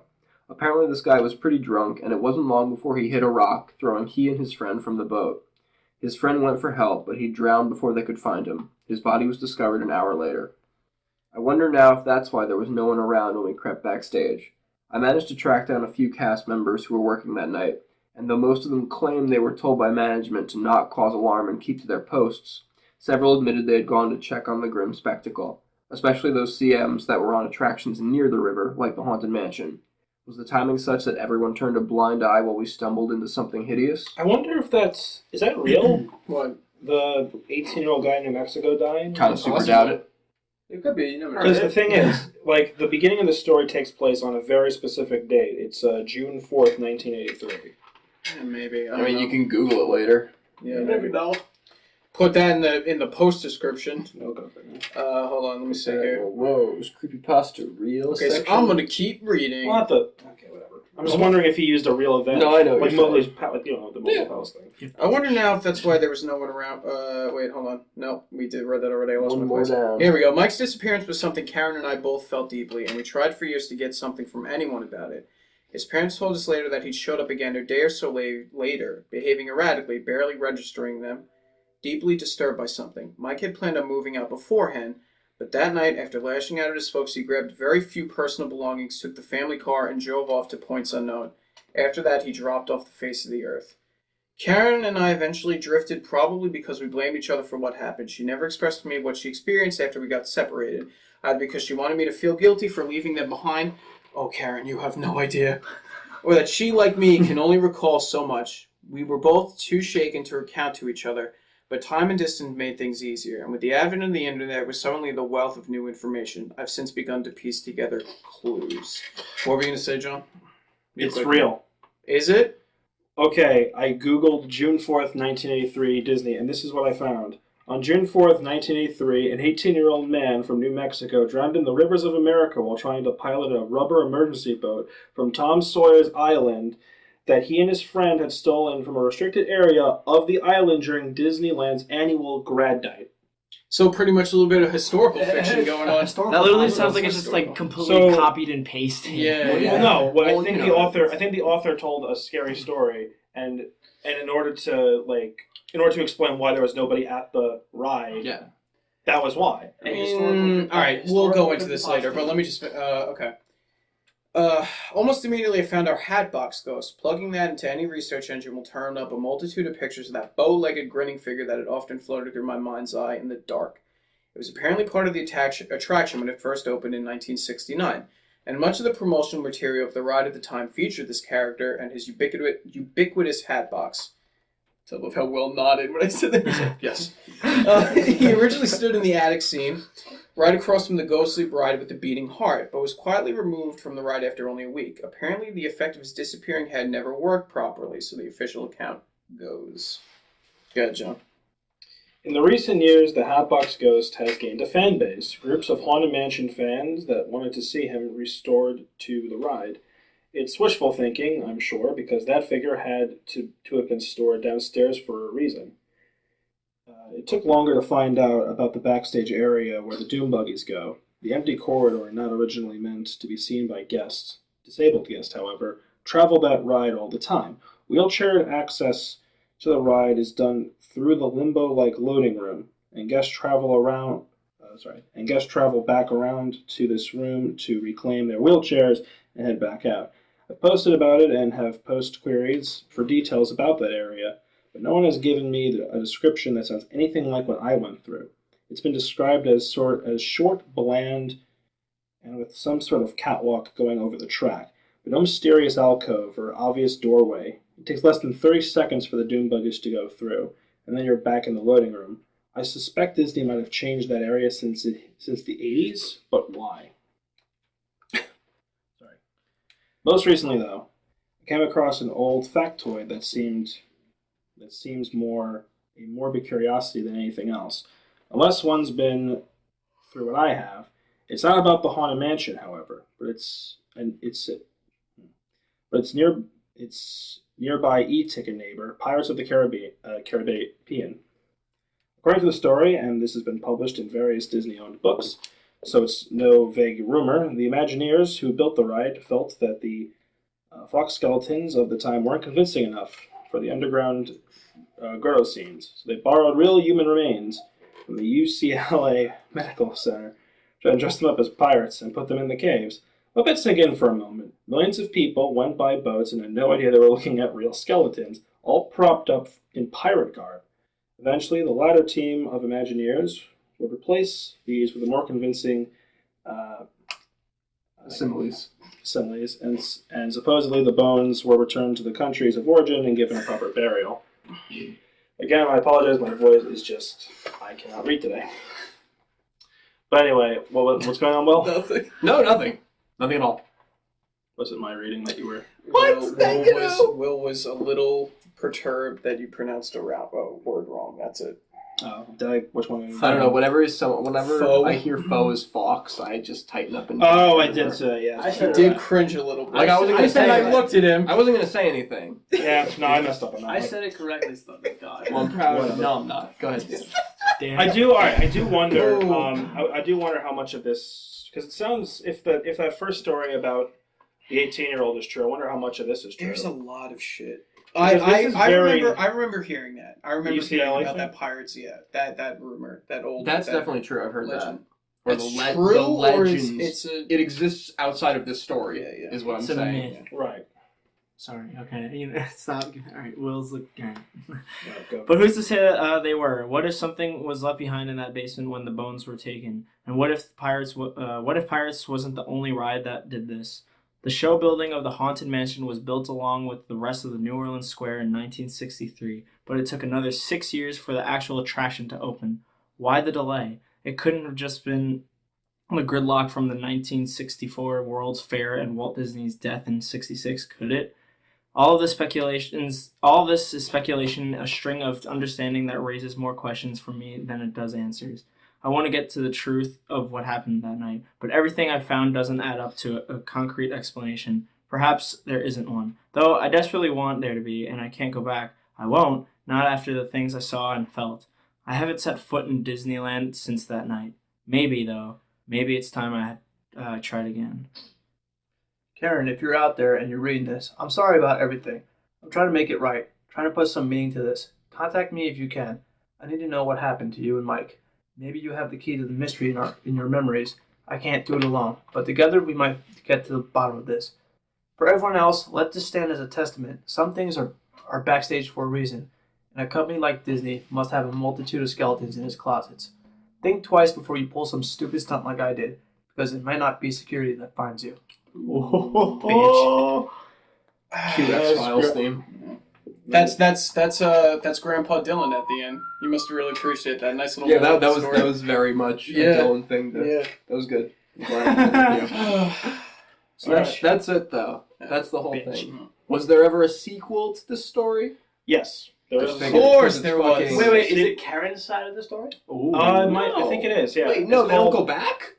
Apparently this guy was pretty drunk, and it wasn't long before he hit a rock, throwing he and his friend from the boat. His friend went for help, but he drowned before they could find him. His body was discovered an hour later. I wonder now if that's why there was no one around when we crept backstage. I managed to track down a few cast members who were working that night, and though most of them claimed they were told by management to not cause alarm and keep to their posts, several admitted they had gone to check on the grim spectacle, especially those CMs that were on attractions near the river, like the Haunted Mansion. Was the timing such that everyone turned a blind eye while we stumbled into something hideous? I wonder if is that real? What? The 18-year-old guy in New Mexico dying? Kind of super doubt it. It could be. You never know. Because the thing is, like, the beginning of the story takes place on a very specific date. It's June 4th, 1983. Yeah, maybe. I mean, you can Google it later. Yeah, You never maybe. know. Put that in the post description. No go for it. Hold on, let me see here. Whoa, is creepypasta real? Okay, so section? I'm gonna keep reading. Well, not the... Okay, whatever. I'm just wondering if he used a real event. No, I know what Like you're saying. Mowgli's the Mowgli Yeah. Palace thing. I wonder now if that's why there was no one around. Wait, hold on. No, we read that already. I lost One my more place. down. Here we go. Mike's disappearance was something Karen and I both felt deeply, and we tried for years to get something from anyone about it. His parents told us later that he'd showed up again a day or so later, behaving erratically, barely registering them, deeply disturbed by something. Mike had planned on moving out beforehand, but that night, after lashing out at his folks, he grabbed very few personal belongings, took the family car, and drove off to points unknown. After that, he dropped off the face of the earth. Karen and I eventually drifted, probably because we blamed each other for what happened. She never expressed to me what she experienced after we got separated, either because she wanted me to feel guilty for leaving them behind. Oh, Karen, you have no idea. Or that she, like me, can only recall so much. We were both too shaken to recount to each other, but time and distance made things easier, and with the advent of the internet was suddenly the wealth of new information. I've since begun to piece together clues. What were you going to say, John? It's real. Is it? Okay, I googled June 4th, 1983 Disney, and this is what I found. On June 4th, 1983, an 18-year-old man from New Mexico drowned in the rivers of America while trying to pilot a rubber emergency boat from Tom Sawyer's Island that he and his friend had stolen from a restricted area of the island during Disneyland's annual Grad Night. So pretty much a little bit of historical fiction going on. That literally sounds like it's just like completely copied and pasted. Yeah, Well, yeah. no, what Well, I think you the know. author told a scary story, and in order to explain why there was nobody at the ride, Yeah. that was why. I mean, all right, we'll go into this later, but let me just okay. Almost immediately I found our Hatbox Ghost. Plugging that into any research engine will turn up a multitude of pictures of that bow-legged grinning figure that had often floated through my mind's eye in the dark. It was apparently part of the attraction when it first opened in 1969, and much of the promotional material of the ride at the time featured this character and his ubiquitous hatbox. I love how well nodded when I said that. Yes. He originally stood in the attic scene, right across from the ghostly bride with the beating heart, but was quietly removed from the ride after only a week. Apparently, the effect of his disappearing head never worked properly, so the official account goes. Go ahead, John. In the recent years, the Hatbox Ghost has gained a fan base. Groups of Haunted Mansion fans that wanted to see him restored to the ride. It's wishful thinking, I'm sure, because that figure had to have been stored downstairs for a reason. It took longer to find out about the backstage area where the Doom Buggies go. The empty corridor, not originally meant to be seen by guests. Disabled guests, however, travel that ride all the time. Wheelchair access So the ride is done through the limbo-like loading room, and guests travel back around to this room to reclaim their wheelchairs and head back out. I've posted about it and have post queries for details about that area, but no one has given me a description that sounds anything like what I went through. It's been described as short, bland, and with some sort of catwalk going over the track, but no mysterious alcove or obvious doorway. It takes less than 30 seconds for the doom buggies to go through, and then you're back in the loading room. I suspect Disney might have changed that area since the 80s, but why? Sorry. Most recently, though, I came across an old factoid that seems more a morbid curiosity than anything else. Unless one's been through what I have, it's not about the Haunted Mansion, however, but it's nearby e-ticket neighbor, Pirates of the Caribbean. According to the story, and this has been published in various Disney-owned books, so it's no vague rumor, the Imagineers who built the ride felt that the fox skeletons of the time weren't convincing enough for the underground grotto scenes, so they borrowed real human remains from the UCLA Medical Center, and dressed them up as pirates and put them in the caves. Let that sink in for a moment. Millions of people went by boats and had no idea they were looking at real skeletons, all propped up in pirate garb. Eventually, the latter team of Imagineers would replace these with a more convincing Similes, and supposedly the bones were returned to the countries of origin and given a proper burial. Again, I apologize, my voice is just, I cannot read today. But anyway, what's going on, Will? Nothing. No, nothing. Nothing at all. Was it my reading that you were... Will was a little perturbed that you pronounced a word wrong. That's it. Oh, which one? I don't know. Whenever Faux. I hear faux is fox, I just tighten up and. Oh, I did say, yeah. I did cringe a little bit. Like I wasn't gonna say. I looked at him. I wasn't gonna say anything. Yeah, no, I messed up on that. I said it correctly, so thank God. Well, I'm proud. Whatever. No, I'm not. Go ahead. Damn. I do. All right. I do wonder. Oh. I do wonder how much of this, because it sounds if that first story about the 18-year-old is true, I wonder how much of this is true. There's a lot of shit. Because I remember hearing that. I remember UCLA hearing about thing? that pirates. Yeah, that rumor, that old. That's that definitely true. I've heard legend. that. Or It's the true, the or legends. it exists outside of this story. Yeah. Is what It's I'm a saying. myth. Right. Sorry. Okay. Stop. All right. Will's looking. Go. But who's to say that they were? What if something was left behind in that basement when the bones were taken? And what if Pirates wasn't the only ride that did this? The show building of the Haunted Mansion was built along with the rest of the New Orleans Square in 1963, but it took another 6 years for the actual attraction to open. Why the delay? It couldn't have just been the gridlock from the 1964 World's Fair and Walt Disney's death in '66, could it? All of this is speculation, a string of understanding that raises more questions for me than it does answers. I want to get to the truth of what happened that night, but everything I've found doesn't add up to a concrete explanation. Perhaps there isn't one. Though I desperately want there to be, and I can't go back. I won't, not after the things I saw and felt. I haven't set foot in Disneyland since that night. Maybe, though. Maybe it's time I tried again. Karen, if you're out there and you're reading this, I'm sorry about everything. I'm trying to make it right, trying to put some meaning to this. Contact me if you can. I need to know what happened to you and Mike. Maybe you have the key to the mystery in your memories. I can't do it alone, but together we might get to the bottom of this. For everyone else, let this stand as a testament. Some things are backstage for a reason, and a company like Disney must have a multitude of skeletons in its closets. Think twice before you pull some stupid stunt like I did, because it might not be security that finds you. Oh, Cue X-Files theme. That's Grandpa Dylan at the end. You must really appreciate that nice little. Yeah, that story. was very much Yeah. a Dylan thing. Yeah. That was good. Yeah. So Alright. that's it though. That's the whole Bitch. thing. Was there ever a sequel to this story? Yes. There is. Of Of course there was. fucking- Wait, is it Karen's side of the story? I think it is. Yeah. Wait, no, It's they don't called- go back?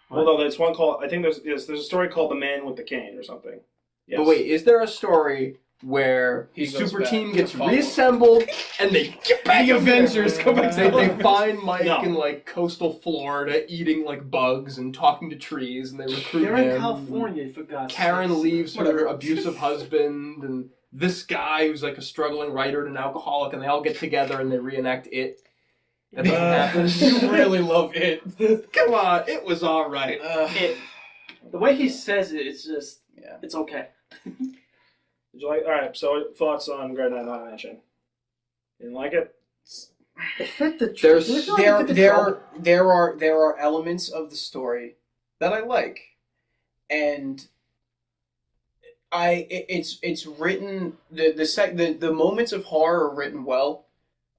Well, no, there's one called. I think there's a story called "The Man with the Cane" or something. Yes. But wait, is there a story where He the goes super back team to gets follow. reassembled and they get back? The Avengers go back to They find Mike No. in like coastal Florida eating like bugs and talking to trees, and they recruit They're him. in California, for God's Karen sakes. leaves her Whatever. abusive husband, and this guy who's like a struggling writer and an alcoholic, and they all get together and they reenact it. That doesn't happen. You really love it. Come on, it was all right. The way he says it, it's just, it's okay. Did you like? All right. So thoughts on Grad Night nomination? Didn't like it? It fit the. There are elements of the story that I like, and it's written the moments of horror are written well.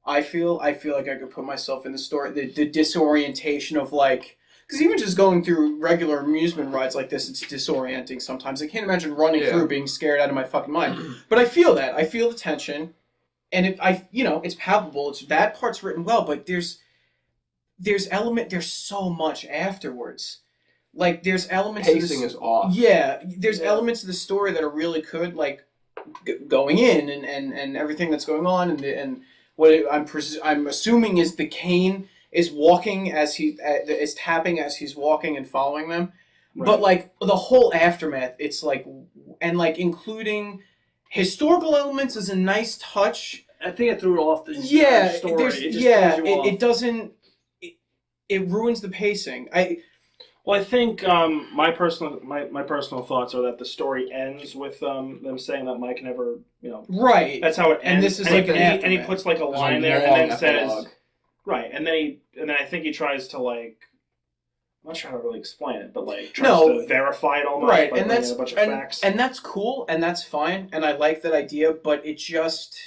I feel like I could put myself in the story. The disorientation of like. Because even just going through regular amusement rides like this, it's disorienting sometimes. I can't imagine running through being scared out of my fucking mind. But I feel that. I feel the tension. And it's palpable. That part's written well, but there's so much afterwards. Like, there's elements Pacing is off. Yeah, there's elements of the story that are really good, like going in and everything that's going on, and what I'm assuming is the cane is walking is tapping as he's walking and following them. Right. But like the whole aftermath, it's like, and like including historical elements is a nice touch. I think it threw it off the story. It doesn't. It ruins the pacing. I think my personal thoughts are that the story ends with them saying that Mike never, right. That's how it ends. And this is and he puts like a line there and then says. Right, and then I think he tries to like, I'm not sure how to really explain it, but like tries to verify it almost by bringing in a bunch of facts. And that's cool, and that's fine, and I like that idea, but it just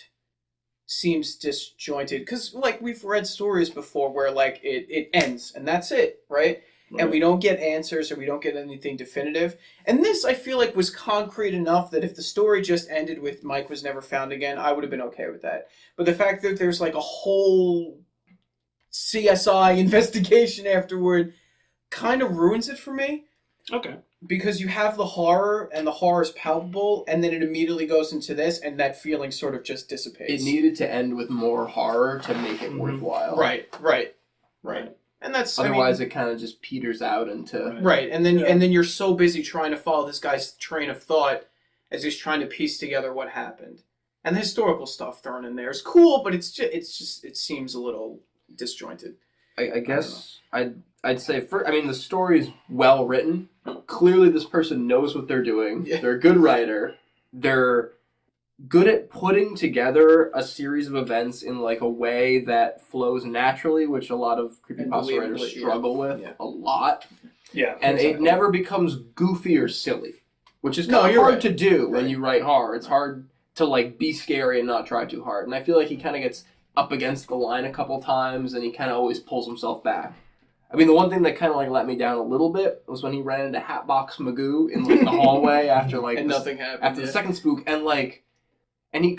seems disjointed because like we've read stories before where like it ends and that's it, right? And we don't get answers or we don't get anything definitive. And this I feel like was concrete enough that if the story just ended with Mike was never found again, I would have been okay with that. But the fact that there's like a whole CSI investigation afterward kind of ruins it for me. Okay. Because you have the horror, and the horror is palpable, and then it immediately goes into this, and that feeling sort of just dissipates. It needed to end with more horror to make it worthwhile. Right. And that's otherwise it kind of just peters out into and then you're so busy trying to follow this guy's train of thought as he's trying to piece together what happened. And the historical stuff thrown in there is cool, but it seems a little disjointed. I guess I'd say the story's well written. Clearly this person knows what they're doing. Yeah. They're a good writer. They're good at putting together a series of events in like a way that flows naturally, which a lot of creepypasta writers struggle with a lot. Yeah. And it never becomes goofy or silly, which is kind of hard to do when you write horror. It's hard to like be scary and not try too hard. And I feel like he kind of gets up against the line a couple times, and he kind of always pulls himself back. I mean, the one thing that kind of like let me down a little bit was when he ran into Hatbox Magoo in like the hallway after like and nothing happened after the second spook, and like, and it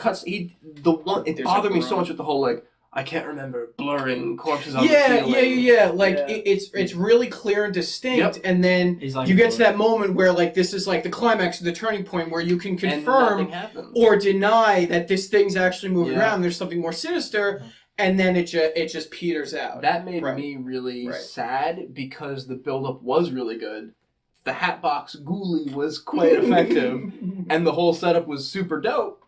bothered me so much with the whole like I can't remember blurring corpses on the ceiling. Yeah. Like it's really clear and distinct, and then you get to that moment where like this is like the climax of the turning point where you can confirm or deny that this thing's actually moving around. There's something more sinister. And then it just peters out. That made me really sad because the build-up was really good. The Hatbox Ghoulie was quite effective, and the whole setup was super dope.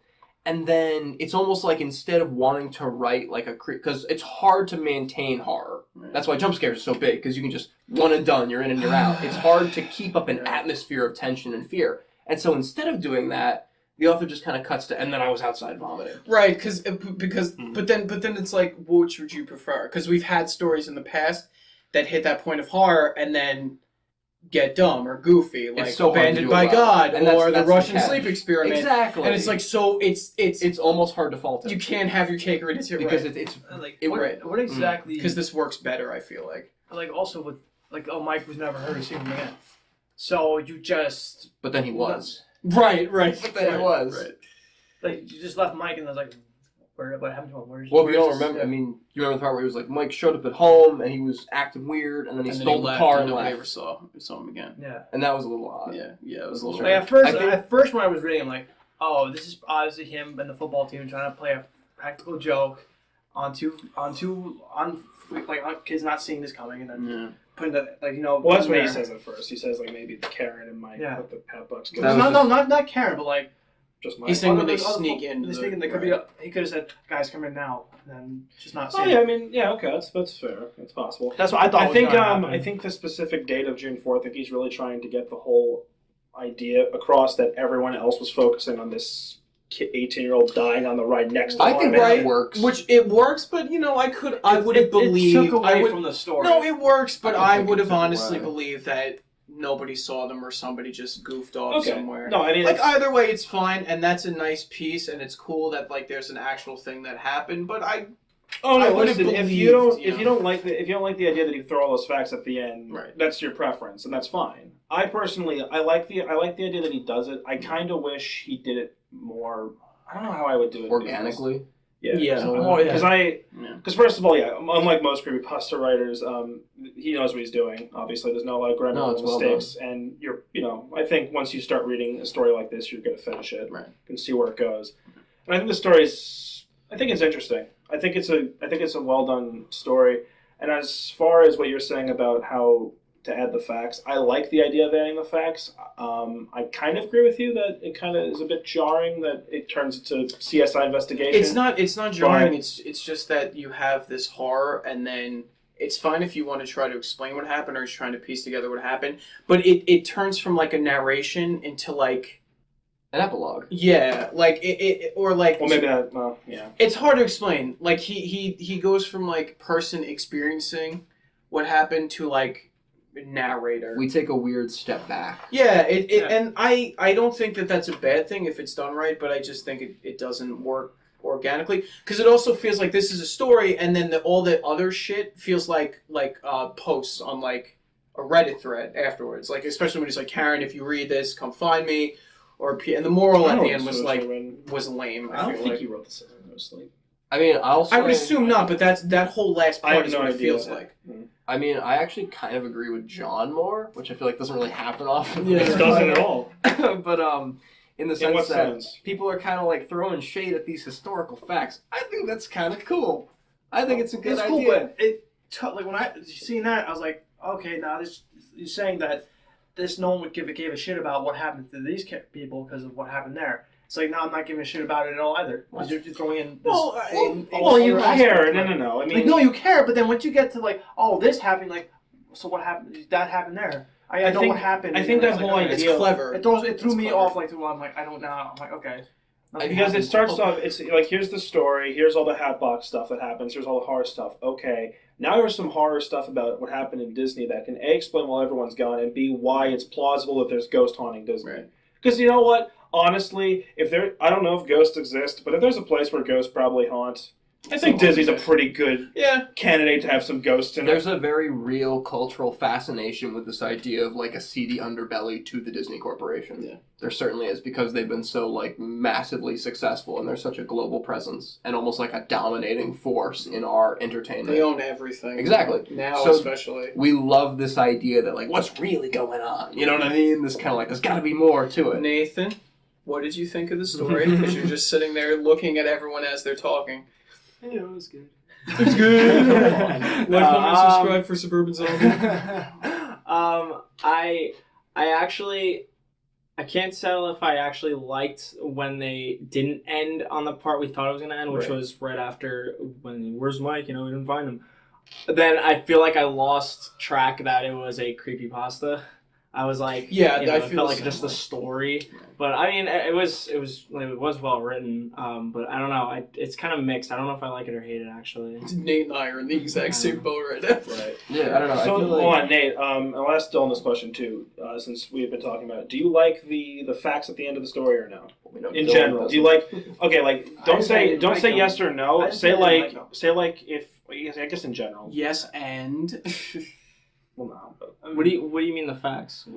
And then it's almost like instead of wanting to write like because it's hard to maintain horror. That's why jump scares are so big, because you can just one and done, you're in and you're out. It's hard to keep up an atmosphere of tension and fear. And so instead of doing that, the author just kind of cuts to, and then I was outside vomiting. Right, but then it's like, which would you prefer? Because we've had stories in the past that hit that point of horror and then get dumb or goofy, like so Abandoned by God or the Russian Sleep Experiment. Exactly. And it's like, so it's almost hard to fault it. You can't have your cake or eat it because it's like what exactly? Because this works better, I feel like. Like also with like Mike was never heard of seeing him again. So you just. But then he was. Right. But then it was. Right. Like, you just left Mike and I was like, what happened to him? Well, if you don't remember, I mean, you remember the part where he was like, Mike showed up at home and he was acting weird, and then he stole the car and nobody left. ever saw him again. Yeah. And that was a little odd. Yeah, it was a little strange. Like, at first when I was reading, I'm like, oh, this is obviously him and the football team trying to play a practical joke on kids not seeing this coming, and then putting that, like, Well, that's what he says at first. He says, like, maybe Karen and Mike with the Hatbox. No, not Karen, but like just my. He's saying when they Other sneak folk- in. They sneak in. They could be. He could have said, "Guys, come in now," and then just not. Oh Say yeah, it. I mean, yeah, okay, that's fair. It's possible. That's what I thought. I was think gonna happen. I think the specific date of June 4th, I think he's really trying to get the whole idea across that everyone else was focusing on this 18-year-old dying on the ride next to I him. think Right. that works. Which it works, but I would have believed. It took away I would, from the story. no, it works, but I don't I think would it have took honestly away. believed that nobody saw them or somebody just goofed off Okay. somewhere. No, I mean, Like it's- either way, it's fine, and that's a nice piece, and it's cool that like there's an actual thing that happened. But oh I no, would've listen, if you believed, don't you if you know. don't like the idea that you throw all those facts at the end, Right. that's your preference, and that's fine. I personally, I like the idea that he does it. I kind of wish he did it more. I don't know how I would do it organically. Yeah. Yeah. Oh yeah. Because first of all, yeah, unlike most creepypasta writers, he knows what he's doing. Obviously, there's not a lot of grammatical it's well mistakes, and I think once you start reading a story like this, you're going to finish it and see where it goes. And I think the story's, I think it's interesting. I think it's a well done story. And as far as what you're saying about how to add the facts, I like the idea of adding the facts. I kind of agree with you that it kind of is a bit jarring that it turns into CSI investigation. it's not jarring. It's just that you have this horror, and then it's fine if you want to try to explain what happened or you're trying to piece together what happened. But it turns from like a narration into like An epilogue. yeah, like it or like Well, maybe that. Well, yeah. it's hard to explain. Like he goes from like person experiencing what happened to like narrator. We take a weird step back. Yeah, and I don't think that that's a bad thing if it's done right, but I just think it doesn't work organically because it also feels like this is a story, and then all the other shit feels like posts on like a Reddit thread afterwards. Like especially when it's like, Karen, if you read this, come find me, and the moral at the end was like was lame. I don't feel think like. he wrote this in no sleep. I mean, I would assume not, but that whole last I have part is no what it idea. feels like. I mean, I actually kind of agree with John more, which I feel like doesn't really happen often. Yeah. It doesn't at all. But in the In sense what that sense? people are kind of like throwing shade at these historical facts, I think that's kind of cool. I think it's a good It's idea. cool, but like when I seen that, I was like, okay, now you're saying that no one would give a shit about what happened to these people because of what happened there. It's like, now I'm not giving a shit about it at all either. You're throwing in this. Well, you care. No. I mean, Like, no, you care, but then once you get to like, oh, this happened, like, so what happened? That happened there. I know think- what happened. I and think then that it's whole like, okay. idea- It's clever. It threw It's me clever. off. Like, I'm like, I don't know. I'm like, okay. Nothing because it happened. starts off, it's like, here's the story, here's all the Hatbox stuff that happens, here's all the horror stuff. Okay, now there's some horror stuff about what happened in Disney that can A, explain why everyone's gone, and B, why it's plausible that there's ghost haunting Disney. Right. Because you know what? Honestly, I don't know if ghosts exist, but if there's a place where ghosts probably haunt, I think Disney's a pretty good candidate to have some ghosts in it. There's a very real cultural fascination with this idea of like a seedy underbelly to the Disney Corporation. Yeah. There certainly is, because they've been so like massively successful and they're such a global presence and almost like a dominating force in our entertainment. They own everything. Exactly. Now, So- especially. We love this idea that like, what's really going on? You know what I mean? This kind of like, there's got to be more to it. Nathan, what did you think of the story? Because you're just sitting there looking at everyone as they're talking. Yeah, it was good. It's good. Like, comment, subscribe for Suburban Zombie. I can't tell if I actually liked when they didn't end on the part we thought it was going to end, which was right after when, where's Mike? We didn't find him. Then I feel like I lost track that it was a creepypasta. I was like, Yeah, I I felt feel like the just same a way. story. But I mean, it was well written. But I don't know. It's kind of mixed. I don't know if I like it or hate it actually. Nate and I are in the exact same boat right now. Right. Yeah, I don't know. I So, feel like... hold on, Nate. I'll ask Dylan this question too, since we've been talking about it. Do you like the facts at the end of the story or no? We know In Dylan general, doesn't. do you like? Okay, like don't say like them. yes or I no. didn't Say say I like didn't like them. say like if I guess in general. Yes, and Well, no. But, What do you mean the facts?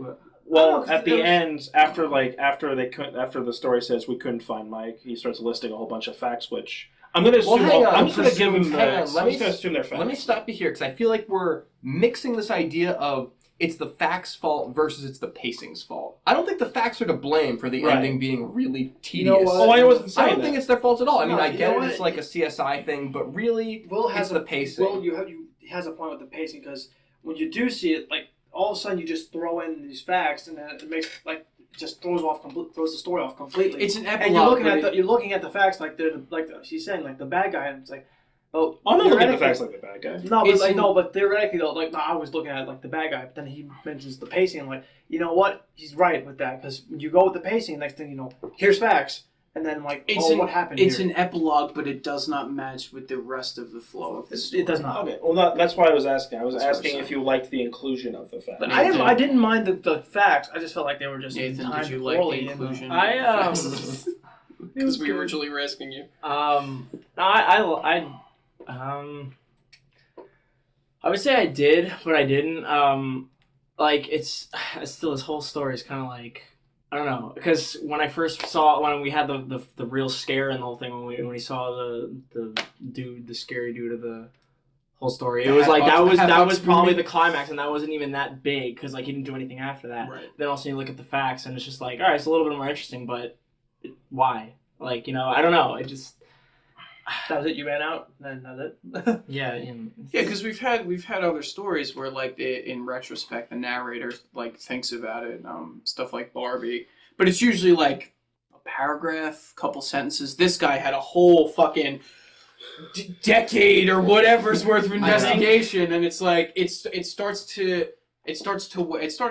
well, know, at the 'cause it end, after the story says we couldn't find Mike, he starts listing a whole bunch of facts, which I'm gonna assume. hang on, I'm just gonna give him hang on, facts. let I'm me just gonna assume they're facts. Let me stop you here, because I feel like we're mixing this idea of it's the facts' fault versus it's the pacing's fault. I don't think the facts are to blame for the Right. ending being really tedious. know what? Oh, I wasn't saying I don't that. think it's their fault at all. I mean, No, I you get know it. what? It's like a CSI thing, but really, Will it's has the pacing. Will he has a point with the pacing because when you do see it, like all of a sudden you just throw in these facts and then it makes like just throws the story off completely. It's an epilogue. And you're looking at the facts like they're she's saying like the bad guy, and it's like, oh, I'm not looking at the facts like the bad guy. No, but theoretically though, like no, I was looking at it like the bad guy. But then he mentions the pacing. I'm like, you know what? He's right with that because when you go with the pacing, next thing you know, here's facts. And then like, what happened It's here? an epilogue, but it does not match with the rest of the flow of the story. It does not. Okay, well, that's why I was asking. I was asking if you liked the inclusion of the facts. But I didn't mind the facts. I just felt like they were just Nathan, timed did you like the poorly inclusion? Because we originally were asking you. I would say I did, but I didn't. Like it's still this whole story is kind of like. I don't know, because when I first saw when we had the real scare and the whole thing when we saw the scary dude of the whole story, it was like that was probably the climax, and that wasn't even that big because like he didn't do anything after that. Right. Then also you look at the facts and it's just like, all right, it's a little bit more interesting, but why? Like I don't know. It just that was it. You ran out, then that's it. yeah. Because we've had other stories where like in retrospect the narrator like thinks about it, stuff like Barbie, but it's usually like a paragraph, couple sentences. This guy had a whole fucking decade or whatever's worth of investigation, and it's like it started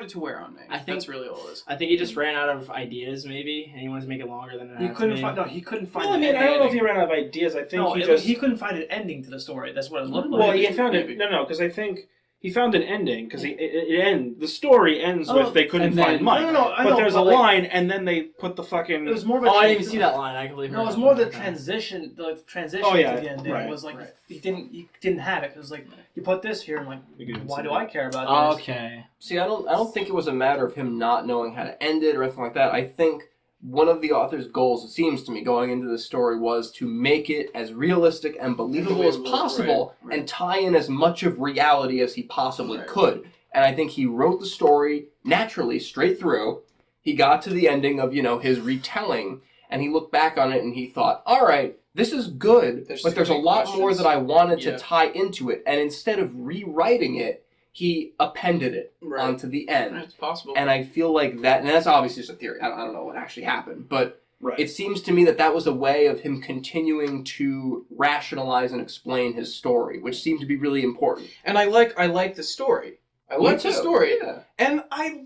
to wear on me. I think that's really all it is. I think he just ran out of ideas, maybe, and he wanted to make it longer than it had to be. He couldn't find. Well, I mean, I don't know if he ran out of ideas. I think he couldn't find an ending to the story. That's what it looked like. Well, he found it. No, because I think he found an ending because the story ends with they couldn't find Mike. But there's a line, and then they put the fucking. It was more of a. I didn't even see that line. I completely. No, it was more the transition. The transition to the ending was like he didn't have it. It was like you put this here, and like why do I care about this? Okay. See, I don't think it was a matter of him not knowing how to end it or anything like that. I think one of the author's goals, it seems to me, going into this story was to make it as realistic and believable as possible and tie in as much of reality as he possibly could. And I think he wrote the story naturally, straight through. He got to the ending of, his retelling, and he looked back on it and he thought, all right, this is good, but there's a lot more that I wanted to tie into it. And instead of rewriting it, he appended it onto the end. It's possible. And I feel like that, and that's obviously just a theory. I don't know what actually happened, but it seems to me that was a way of him continuing to rationalize and explain his story, which seemed to be really important. And I like the story. I like the story. Yeah. And I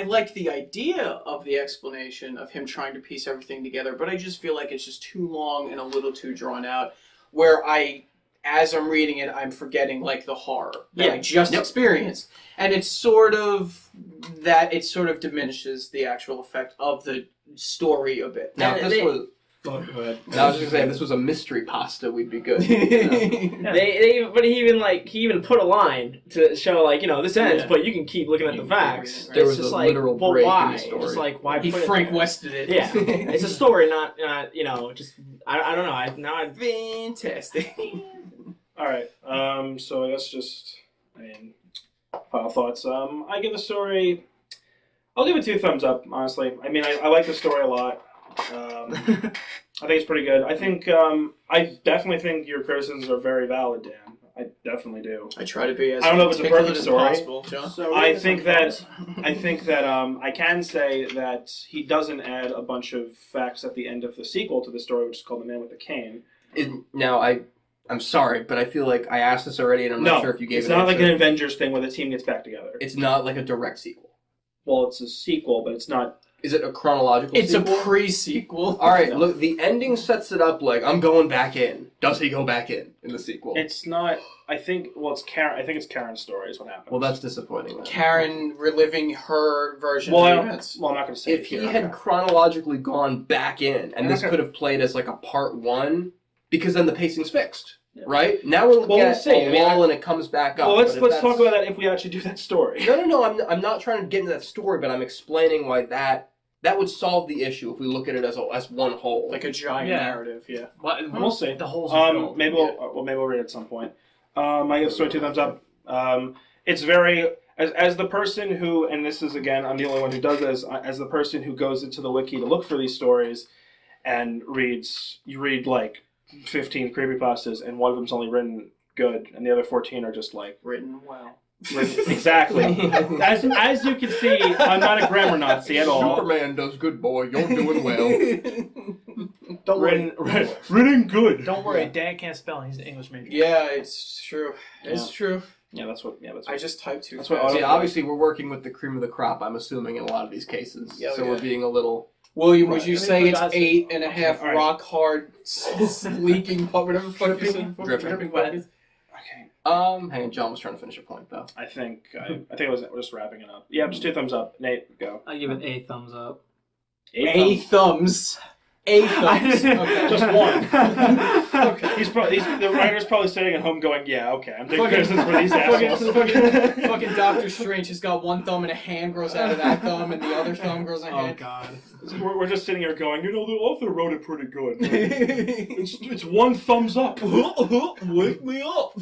like the idea of the explanation of him trying to piece everything together, but I just feel like it's just too long and a little too drawn out, where as I'm reading it, I'm forgetting like the horror that I just experienced, and it sort of diminishes the actual effect of the story a bit. Now, Go ahead. I was just saying, this was a mystery pasta, we'd be good. But he even put a line to show this ends, but you can keep looking at the facts. There it's was just a literal break in the story. Just like why? He put Frank it there? Wested it. Yeah, it's a story, not just I don't know. Fantastic. All right. So I guess final thoughts. I give the story. I'll give it 2 thumbs up. Honestly, I mean, I like the story a lot. I think it's pretty good. I think I definitely think your criticisms are very valid, Dan. I definitely do. I try to be as I don't know if it's a perfect as story. possible, John. So I think that I can say that he doesn't add a bunch of facts at the end of the sequel to the story, which is called The Man with the Cane. Now, I'm sorry, but I feel like I asked this already, and I'm not sure if you gave it. It's not like an Avengers thing where the team gets back together. It's not like a direct sequel. Well, it's a sequel, but it's not. Is it a chronological It's sequel? a pre-sequel. All right, look, the ending sets it up like, I'm going back in. Does he go back in the sequel? It's not. I think it's Karen. I think it's Karen's story is what happens. Well, that's disappointing. Then. Karen reliving her version Well, of the events. I'm not going to say If he had chronologically gone back in, and this Okay. could have played as like a part 1, because then the pacing's fixed, right? Now we're looking at a wall and it comes back up. Well, let's talk about that if we actually do that story. No. I'm not trying to get into that story, but I'm explaining why that would solve the issue if we look at it as one whole. Like a giant narrative, yeah. We'll see. The whole maybe we'll read it at some point. I give the story 2 thumbs up. It's very as the person who, and this is again, I'm the only one who does this. As the person who goes into the wiki to look for these stories, and you read like 15 creepypastas, and one of them's only written good, and the other 14 are just like Written well. Exactly. As you can see, I'm not a grammar Nazi at all. Superman does good, boy. You're doing well. Don't worry. Written good. Don't worry. Dan can't spell. He's an English major. Yeah, it's true. It's true. Yeah, that's what. I just typed too That's fast. what See, obviously, we're working with the cream of the crop, I'm assuming, in a lot of these cases. Yeah, so yeah. we're being a little... William, would Right. you I say mean, it's for God's 8.5 Alright. rock hard, leaking, whatever the fuck you said? Dripping. wet. Okay. Hang on, John was trying to finish a point, though. I think we're just wrapping it up. Yeah, just 2 thumbs up. Nate, go. I give it a thumbs up. 8 thumbs. 8 thumbs. Okay. Just one. Okay. The writer's probably sitting at home going, "Yeah, okay, I'm taking criticism for these assholes." Fucking Doctor Strange has got one thumb and a hand grows out of that thumb and the other thumb grows a Oh head. God. We're just sitting here going, the author wrote it pretty good. It's 1 thumbs up. Wake me up.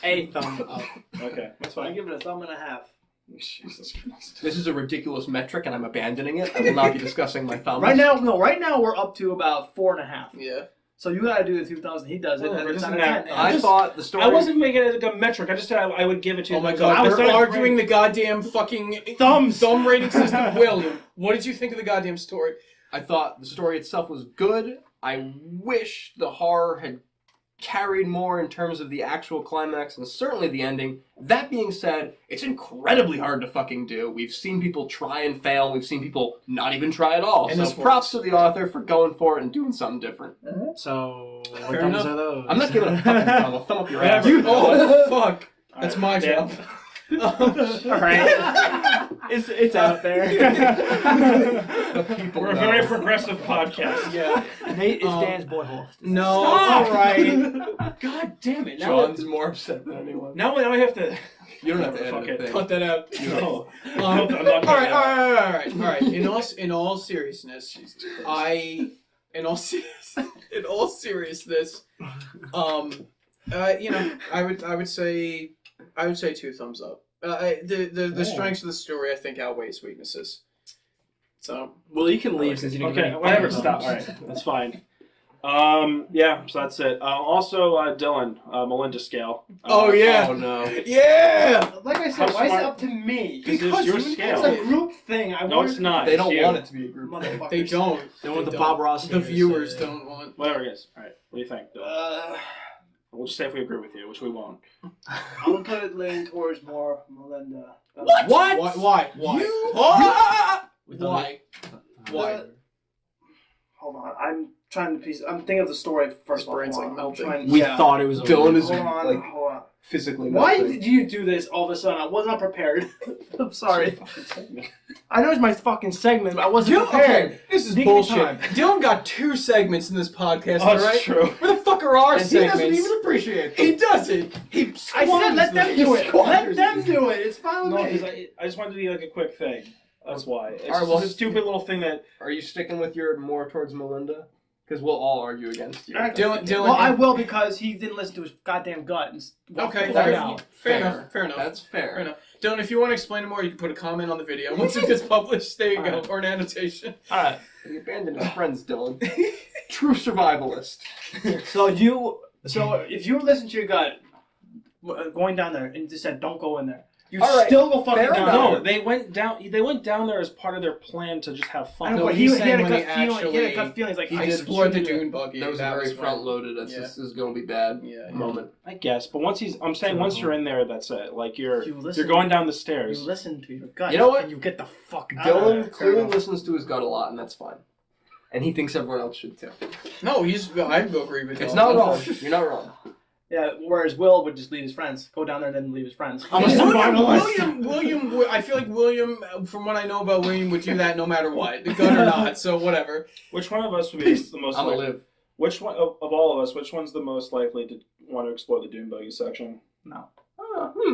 A thumbs up. Okay, that's I fine. give it a thumb and a half. Jesus Christ. This is a ridiculous metric, and I'm abandoning it. I will not be discussing my thumbs. Right now we're up to about 4.5. Yeah. So you gotta do the 2,000. He does it. Well, and it it's doesn't out of matter. 10. I thought the story... I wasn't making it a metric. I just said I would give it to. Oh my I god, was they're saying arguing the goddamn fucking Thumbs. thumb rating system. William, what did you think of the goddamn story? I thought the story itself was good. I wish the horror had carried more in terms of the actual climax and certainly the ending. That being said, it's incredibly hard to fucking do. We've seen people try and fail. We've seen people not even try at all. And So this props to the author for going for it and doing something different. So what Fair thumbs enough. are those? I'm not giving a fucking thumb. I'll thumb up your ass. Oh, fuck. That's All my right, job. All right. it's out there. People We're a know. very progressive podcast. Yeah. Nate is Um, Dan's boy hole. No, Stop. alright. God damn it. John's more upset than anyone. Now I have to. You don't have to Fuck edit it. a thing. Cut that out. No. I'm Alright, not gonna- alright. In all seriousness, in all seriousness, I would say 2 thumbs up. The strengths of the story I think outweighs weaknesses. So Well, you can leave since you didn't. Okay, give me whatever. thumbs. Stop. All right, that's fine. Yeah, so that's it. Also, Dylan, Melinda scale. Oh, yeah. Oh no. yeah. Like I said, How why is it smart- up to me? Because it's your scale. It's a group thing. No, it's not. They don't It's you. want it to be a group. Motherfuckers. They don't. They want the don't. Bob Ross. The haters viewers to- don't want. Whatever it is. All right. What do you think, Dylan? We'll just say if we agree with you, which we won't. I'm gonna put it leaning towards more Melinda. What? Why? You- Why? Why? Hold on, I'm trying to piece. I'm thinking of the story first. His brain's, Hold like, on, melting. I'm trying- We yeah. thought it was. Dylan is Hold on, like hold on. physically. Why melting. did you do this all of a sudden? I was not prepared. I'm sorry. I know it's my fucking segment, but I wasn't prepared. Okay, this is Give me bullshit. time. Dylan got 2 segments in this podcast, Oh, all that's right? true. Where the fuck are our And he doesn't segments? even appreciate He it. doesn't. He I said let them do it. Let squanders them do it. It's fine No, with because me. I just wanted to be like a quick thing. That's why. It's All right, just well, a stupid little thing that. Are you sticking with your more towards Melinda? Because we'll all argue against you. Dylan, Well, I will because he didn't listen to his goddamn gut. And Okay, fuck fair out. enough. Fair enough. That's fair. Fair enough. Dylan, if you want to explain it more, you can put a comment on the video. Once it gets published, there you go. Alright. Or an annotation. All right. You abandoned his friends, Dylan. True survivalist. So if you listen to your gut going down there and just said don't go in there, you All right, still go fucking fair down enough. No, there. they went down. They went down there as part of their plan to just have I fun. know, No, but he's he had saying a when gut he feeling. He had a actually- gut feeling. Like He I explored the shouldn't do it. dune buggy. That was a very when- front loaded. This is going to be bad Yeah. moment. I guess, but once once you're in there, that's it. Like you're You listen- going down the You stairs. listen to your gut. You know what? And you get the fuck out of Dylan there. clearly enough. listens to his gut a lot, and that's fine. And he thinks everyone else should too. No, I agree with It's Dylan. not wrong. You're not wrong. Yeah, whereas Will would just leave his friends. Go down there and then leave his friends. I'm a survivalist. William, I feel like William, from what I know about William, would do that no matter what, the gun or not. So whatever. Which one of us would be the most? I'm gonna likely, live. Which one of all of us? Which one's the most likely to want to explore the dune buggy section?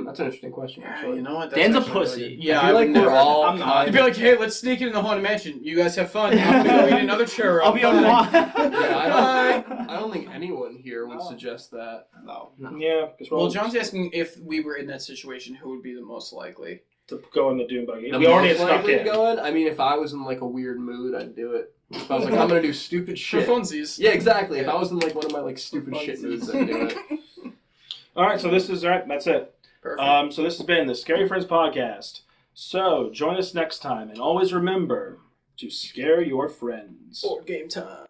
That's an interesting question. Yeah, Actually. you know what? Dan's a actually really pussy. good. Yeah, I feel like would we're never. all. I'm not. You'd be like, hey, let's sneak it in the haunted mansion. You guys have fun. I'm gonna go eat another churro. I'll be on Bye. one. Yeah, I don't think anyone here would No. suggest that. No. Yeah, because Well, John's asking if we were in that situation, who would be the most likely? to go in the dune buggy. The We already most had stuck likely to in. go in. I mean, if I was in like a weird mood, I'd do it. If I was like, I'm gonna do stupid For shit. funsies. Yeah, exactly. If I was in like one of my like stupid shit moods, I'd do it. All right, so this is all right. That's it. Perfect. So this has been the Scary Friends podcast. So join us next time, and always remember to scare your friends. Board game time.